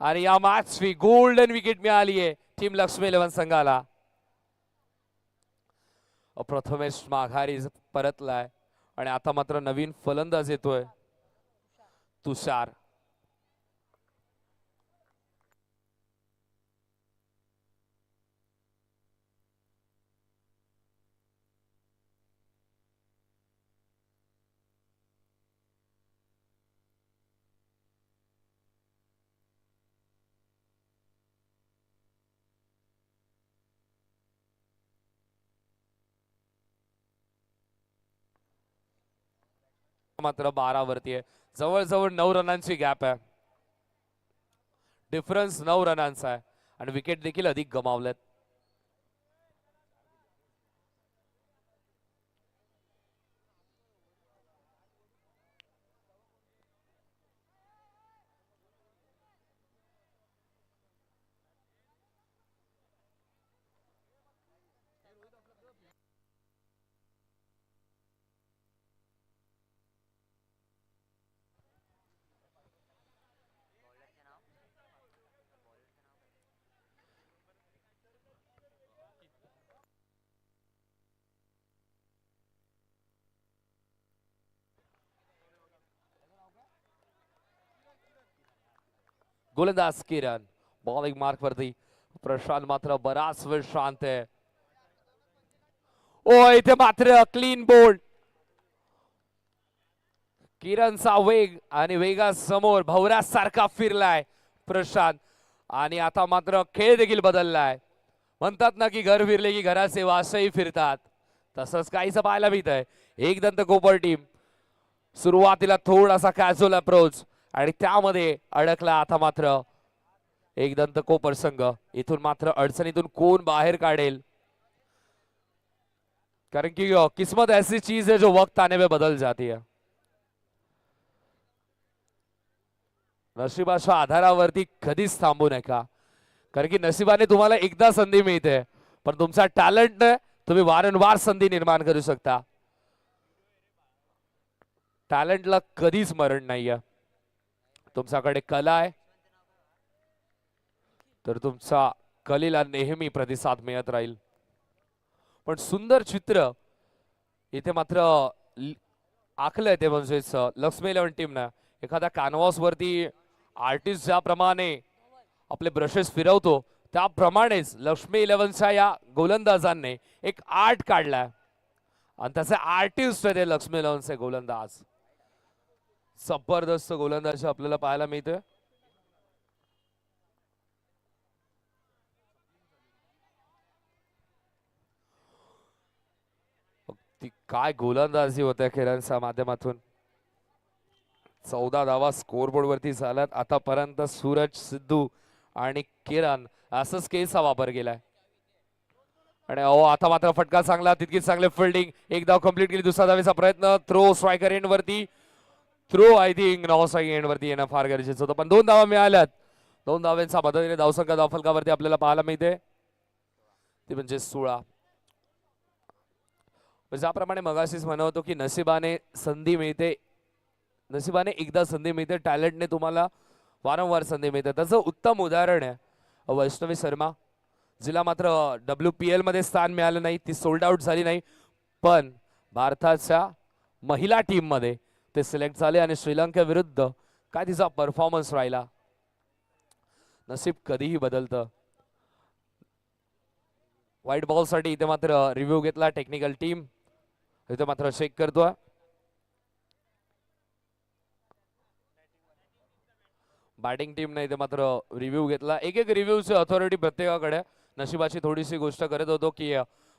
आणि या मॅचची गोल्डन विकेट मिळाली आहे टीम लक्ष्मी 11 संघाला. प्रथमेश माघारी परतलाय आणि आता मात्र नवीन फलंदाज येतोय तुषार. मात्र 12 वरती आहे. जवळजवळ 9 रनांची गॅप आहे. डिफरन्स 9 रनांचा आहे आणि विकेट देखील अधिक गमावल्यात. गोलंदाज किरण बॉलिंग मार्क वरती. प्रशांत मात्र बराच वेळ शांत आहे. ओ इथे मात्र क्लीन बोल्ड. किरणचा वेग आणि वेगासमोर भवऱ्यासारखा फिरलाय प्रशांत. आणि आता मात्र खेळ देखील बदललाय. म्हणतात ना की घर फिरले की घराचे वासही फिरतात, तसंच काहीच पाहायला मिळत आहे. एक दंत कोपर टीम सुरुवातीला थोडासा कॅज्युअल अप्रोच आणि त्यामध्ये अडकला. आता मात्र एक दंत कोपर संघ इथून मात्र अडचणीतून कोण बाहेर काढेल, कारण की किस्मत ऐसी चीज है जो वक्त आने में बदल जाती है. नशिबाच्या आधारावरती कधीच थांबू नका, कारण की नशिबाने तुम्हाला एकदा संधी मिळते, पण तुमचा टॅलेंटने तुम्ही वारंवार संधी निर्माण करू शकता. टॅलेंटला कधीच मरण नाहीये. तुमच्याकडे कला आहे तर तुमचा कलेला नेहमी प्रतिसाद मिळत राहील. पण सुंदर चित्र इथे मात्र आखलंय ते म्हणजेच लक्ष्मी 11 टीमनं. एखाद्या कॅनव्हास वरती आर्टिस्ट ज्याप्रमाणे आपले ब्रशेस फिरवतो त्याप्रमाणेच लक्ष्मी 11च्या या गोलंदाजांनी एक आर्ट काढलाय आणि त्याचे आर्टिस्ट आहे ते लक्ष्मी 11चे गोलंदाज. जबरदस्त गोलंदाजी आपल्याला पाहायला मिळते. ती काय गोलंदाजी होत्या किरणच्या माध्यमातून. 14 धावा स्कोरबोर्ड वरती झाल्यात आतापर्यंत. सूरज, सिद्धू आणि किरण असंच केसचा वापर केलाय. आणि आता मात्र फटका चांगला, तितकीच चांगले फिल्डिंग. एक धाव कंप्लीट केली. दुसरा धावेचा प्रयत्न. थ्रो स्ट्रायकर एंड वरती. थ्रो आय थिंक नॉ स्ट्राइक एंड वरती येणं फार गरजेचं होतं, पण 2 धावा मिळाल्यात. 2 धावांच्या मदतीने धावसंख्या धावफलकावरती आपल्याला पाहायला मिळते ती म्हणजे 16. ज्याप्रमाणे मगाशीच म्हणत होतो की नशिबाने संधी मिळते, नशिबाने एकदा संधी मिळते, टॅलेंटने तुम्हाला वारंवार संधी मिळते. त्याचं उत्तम उदाहरण आहे वैष्णवी शर्मा, जिला मात्र WPL मध्ये स्थान मिळालं नाही. ती सोल्ड आउट झाली नाही, पण भारताच्या महिला टीम मध्ये ते सिलेक्ट झाले आणि श्रीलंकेविरुद्ध काय तिचा परफॉर्मन्स राहिला. नसीब कधीही बदलतं. व्हाईट बॉल साठी इथे मात्र रिव्ह्यू घेतला टेक्निकल टीम. इथे मात्र चेक करतोय. बॅटिंग टीमने इथे मात्र रिव्ह्यू घेतला. एक एक रिव्ह्यूची अथॉरिटी प्रत्येकाकडे. नशिबाची थोडीशी गोष्ट करत होतो की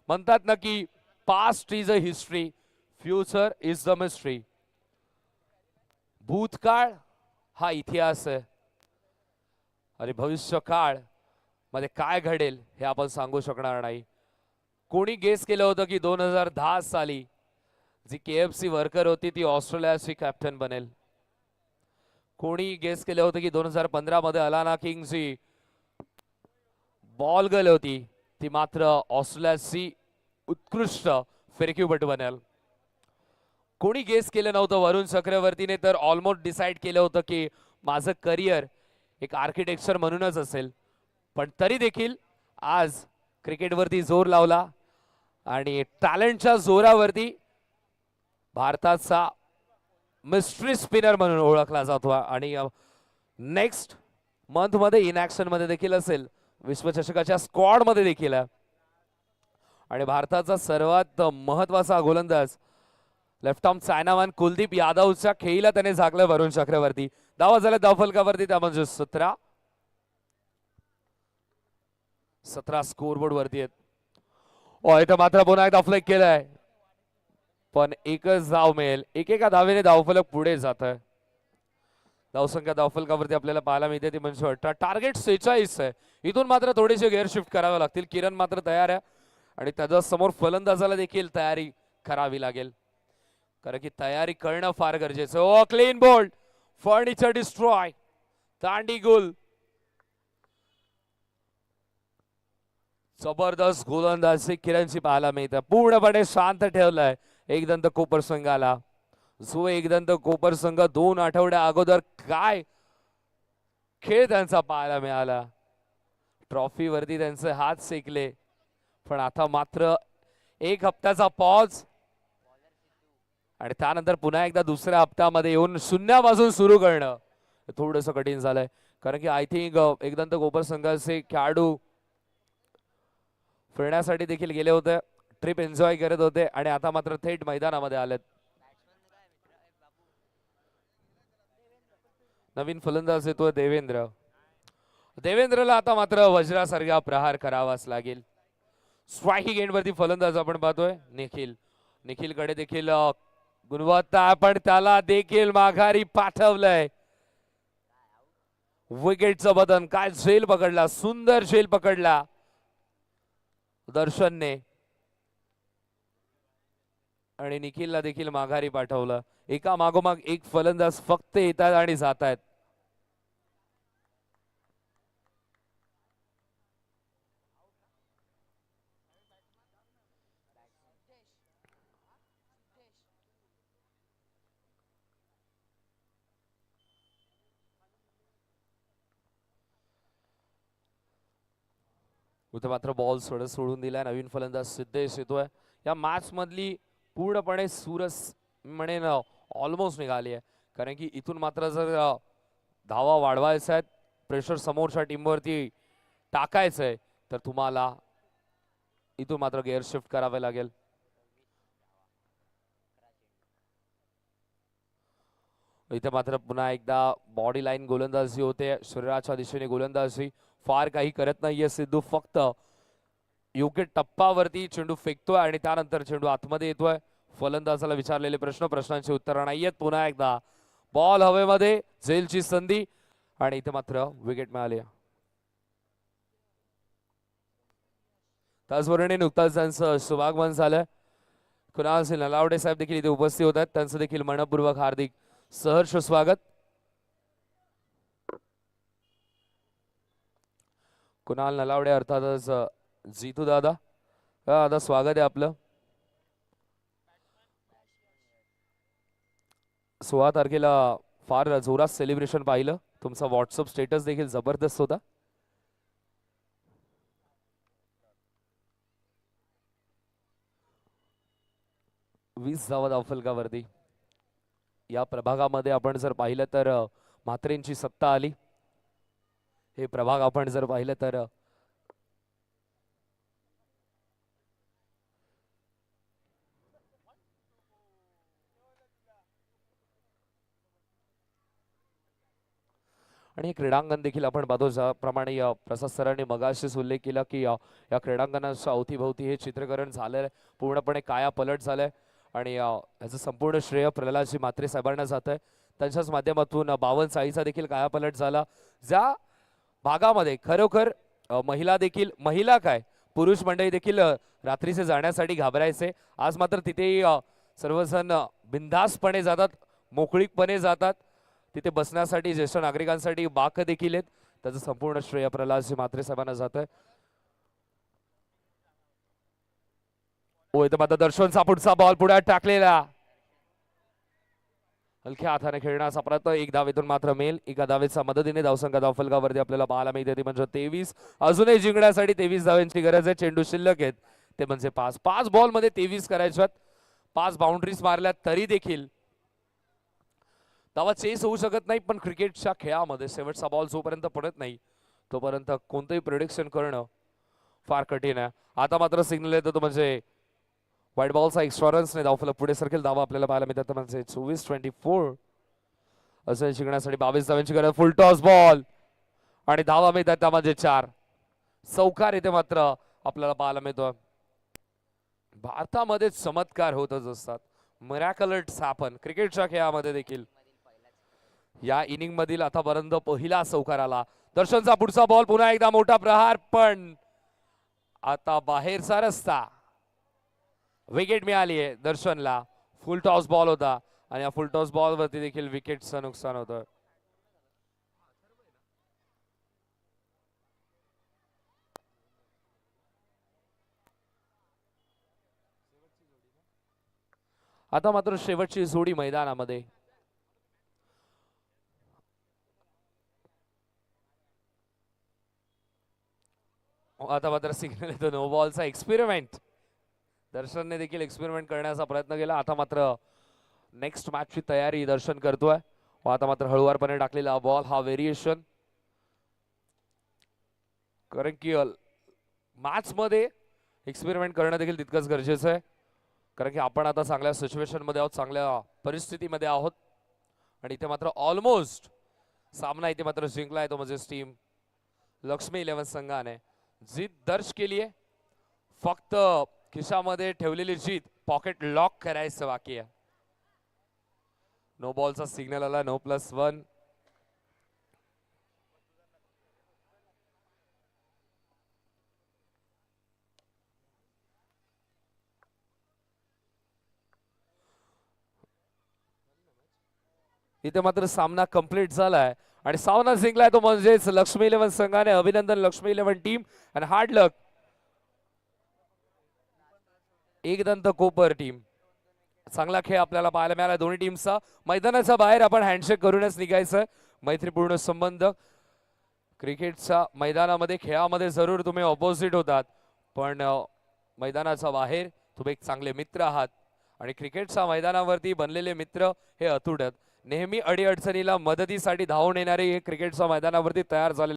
म्हणतात ना की past is a history, future is the mystery. भूतकाळ हा इतिहास आहे आणि भविष्यकाळ मध्ये काय घडेल हे आपण सांगू शकणार नाही. कोणी गेस केलं होतं की 2010 साली जी KFC वर्कर होती ती ऑस्ट्रेलियाची कॅप्टन बनेल. कोणी गेस केलं होतं की 2015 मध्ये अलाना किंगची बॉल गर्ल होती ती मात्र ऑस्ट्रेलियाची उत्कृष्ट फिरकीपटू बनेल. कोणी गेस केलं नव्हतं वरुण चक्रवर्तीने तर ऑलमोस्ट डिसाइड केलं होतं की माझं करिअर एक आर्किटेक्चर म्हणूनच असेल, पण तरी देखील आज क्रिकेटवरती जोर लावला आणि टॅलेंटच्या जोरावरती भारताचा मिस्ट्री स्पिनर म्हणून ओळखला जातो. आणि नेक्स्ट मंथ मध्ये इनॅक्शन मध्ये देखील असेल, विश्वचषकाच्या स्क्वॉड मध्ये देखील आहे. आणि भारताचा सर्वात महत्वाचा गोलंदाज लेफ्ट आर्म चायनामॅन कुलदीप यादवच्या खेळीला त्याने झाकलं वरुण चक्रवर्ती. धावा झाल्या धावफलकावरती त्या म्हणजे 17 स्कोरबोर्ड वरती आहेत. इथं मात्र पुन्हा एकदा फ्लेक केलाय, पण एकच धाव मिळेल. एकेका धावेने धावफलक पुढे जात आहे. धावसंख्या धावफलकावरती आपल्याला पाहायला मिळते ती म्हणजे 18. टार्गेट 46 आहे. इथून मात्र थोडेसे गेअर शिफ्ट करावे लागतील. किरण मात्र तयार आहे आणि त्याच्या समोर फलंदाजाला देखील तयारी करावी लागेल, कारण की तयारी करणं फार गरजेचं. क्लीन बोल्ड, फर्निचर डिस्ट्रॉय, दांडी गुल. जबरदस्त गोलंदाजी किरणची पाहायला मिळते. पूर्णपणे शांत ठेवलाय एकदंत कोपर संघाला. जो एकदंत कोपर संघ 2 आठवड्या अगोदर काय खेळ त्यांचा पाहायला मिळाला. ट्रॉफीवरती त्यांचे हात सेकले, पण आता मात्र 1 हप्त्याचा पॉज आणि त्यानंतर पुन्हा एकदा दुसऱ्या हप्त्यामध्ये येऊन शून्यापासून सुरू करणं थोडंसं कठीण झालंय. कारण की आय थिंक एकदंत कोपर संघाचे खेळाडू फिरण्यासाठी देखील गेले होते. ट्रिप एन्जॉय करत होते आणि आता मात्र थेट मैदानामध्ये आलेत. नवीन फलंदाज येतोय देवेंद्र. देवेंद्रला आता मात्र वज्रासारखा प्रहार करावाच लागेल. स्ट्रायकिंग एंड वरती फलंदाज आपण पाहतोय निखिल. निखिलकडे देखील गुणवत्ता, पण त्याला देखील माघारी पाठवलंय. विकेटचं बदन, काय झेल पकडला, सुंदर झेल पकडला दर्शनने आणि निखिलला देखील माघारी पाठवलं. एका मागोमाग एक फलंदाज फक्त येतात आणि जात आहेत. इथे मात्र बॉल सोडून दिलाय. नवीन फलंदाज सिद्धेश येतोय. या मॅच मधली पूर्णपणे सुरस म्हणेन ऑलमोस्ट निघाली आहे, कारण की इथून मात्र जर धावा वाढवायचा आहेत, प्रेशर समोरच्या टीमवरती टाकायचंय, तर तुम्हाला इथून मात्र गिअर शिफ्ट करावे लागेल. इथे मात्र पुन्हा एकदा बॉडी लाईन गोलंदाजी होते, शरीराच्या दिशेने गोलंदाजी. फार काही करत नाहीये सिद्धू, फक्त योग्य टप्पावरती चेंडू फेकतोय आणि त्यानंतर चेंडू आतमध्ये येतोय. फलंदाजाला विचारलेले प्रश्नांची उत्तरं नाहीयेत. पुन्हा एकदा बॉल हवेमध्ये, झेलची संधी आणि इथे मात्र विकेट मिळाली. त्याचबरोबर नुकताच त्यांचं शुभागमन झालं. कुणाल सिंह नलावडे साहेब देखील इथे उपस्थित होत आहेत, त्यांचं देखील मनपूर्वक हार्दिक सहर्ष स्वागत. कुणाल नलावडे अर्थातच जीतू दादा, दादा स्वागत आहे आपलं. 16 तारखेला फार जोरात सेलिब्रेशन पाहिलं, तुमचा व्हॉट्सअप स्टेटस देखील जबरदस्त होता. वीस धावा धावफलकावरती या प्रभागामध्ये आपण जर पाहिलं तर म्हात्रेंची सत्ता आली. हे प्रभाग आपण जर पाहिलं तर आणि क्रीडांगण देखील आपण पाहतो, ज्याप्रमाणे प्रसाद सरांनी मगाशीच उल्लेख केला की या क्रीडांगणाच्या अवतीभवती हे चित्रीकरण झालंय, पूर्णपणे काया पलट झालंय आणि याचं संपूर्ण श्रेय प्रल्हादजी म्हात्रे साहेबांना जात आहे. त्यांच्याच माध्यमातून 52 चाळीचा देखील कायापलट झाला. ज्या भागामध्ये खरोखर महिला काय पुरुष मंडळी देखील रात्रीचे जाण्यासाठी घाबरायचे, आज मात्र तिथे सर्वजण बिनधास्तपणे जातात, मोकळीकपणे जातात. तिथे बसण्यासाठी ज्येष्ठ नागरिकांसाठी बाक देखील आहेत. त्याचं संपूर्ण श्रेय प्रल्हादजी म्हात्रे साहेबांना जात आहे. इथं मात्र दर्शनचा पुढचा बॉल पुढे टाकलेला, हलक्या हाताने खेळण्याचा प्रयत्न, एक धावेतून मात्र मेल. एका धावेच्या मदतीने धावसंख्या धावफलकावरती आपल्याला पाहायला मिळते, म्हणजे 23. अजूनही जिंकण्यासाठी 23 धावांची गरज आहे. चेंडू शिल्लक आहेत ते म्हणजे 5 बॉल मध्ये 23 करायच्यात. 5 बाउंड्रीज मारल्या तरी देखील धावा चेस होऊ शकत नाही, पण क्रिकेटच्या खेळामध्ये शेवटचा बॉल जोपर्यंत पडत नाही तोपर्यंत कोणतंही प्रेडिक्शन करणं फार कठीण आहे. आता मात्र सिग्नल येतो तो म्हणजे व्हाईट बॉलचा एक्स्ट्रा रन्सने धावफलक पुढे सरकेल. धावा आपल्याला पाहायला मिळतात म्हणजे 24-24. असं जिंकण्यासाठी 22 धावांची गरज. फुल टॉस बॉल आणि धावा मिळतात त्या म्हणजे 4. चौकार इथे मात्र आपल्याला पाहायला मिळतो. भारतामध्ये चमत्कार होतच असतात, मिरॅकल्स हॅपन. क्रिकेटच्या खेळामध्ये देखील या इनिंग मधील आतापर्यंत पहिला चौकार आला. दर्शनचा पुढचा बॉल, पुन्हा एकदा मोठा प्रहार, पण आता बाहेरचा रस्ता. विकेट मिळाली आहे दर्शनला. फुल टॉस बॉल होता आणि या फुल टॉस बॉल वरती देखील विकेटचं नुकसान होतं. आता मात्र शेवटची जोडी मैदानामध्ये. आता मात्र सिग्नल येतो नो बॉलचा. एक्सपेरिमेंट दर्शनने देखील एक्सपेरिमेंट करण्याचा प्रयत्न केला. आता मात्र नेक्स्ट मॅचची तयारी दर्शन करतोय. आता मात्र हळुवारपणे टाकलेला बॉल, हा व्हेरिएशन, कारण की मॅच मध्ये एक्सपेरिमेंट करणं देखील तितकंच गरजेचं आहे, कारण की आपण आता चांगल्या सिच्युएशन मध्ये आहोत, चांगल्या परिस्थितीमध्ये आहोत. आणि इथे मात्र ऑलमोस्ट सामना इथे मात्र जिंकलाय तो म्हणजे टीम लक्ष्मी 11 संघाने. जीत दर्ज केली आहे, फक्त खिशामध्ये ठेवलेली जीत पॉकेट लॉक करायचं बाकी आहे. नो बॉलचा सिग्नल आला, No+1. इथे मात्र सामना कंप्लीट झालाय आणि सामना जिंकलाय तो म्हणजेच लक्ष्मी 11 संघाने. अभिनंदन लक्ष्मी 11 टीम आणि हार्ड लक एकदंत कोपर टीम. चांगला खेळ आपल्याला पाहायला मिळाला दोन्ही टीमचा. मैदानाच्या बाहेर आपण हँडशेक करूनच निघायचं, मैत्रीपूर्ण संबंध. क्रिकेटच्या मैदानामध्ये खेळामध्ये जरूर तुम्ही ऑपोजिट होतात, पण मैदानाच्या बाहेर तुम्ही एक चांगले मित्र आहात आणि क्रिकेटच्या मैदानावरती बनलेले मित्र हे अतुट आहेत. नेहमी अडीअडचणीला मदतीसाठी धावून येणारे हे क्रिकेटच्या मैदानावरती तयार झालेले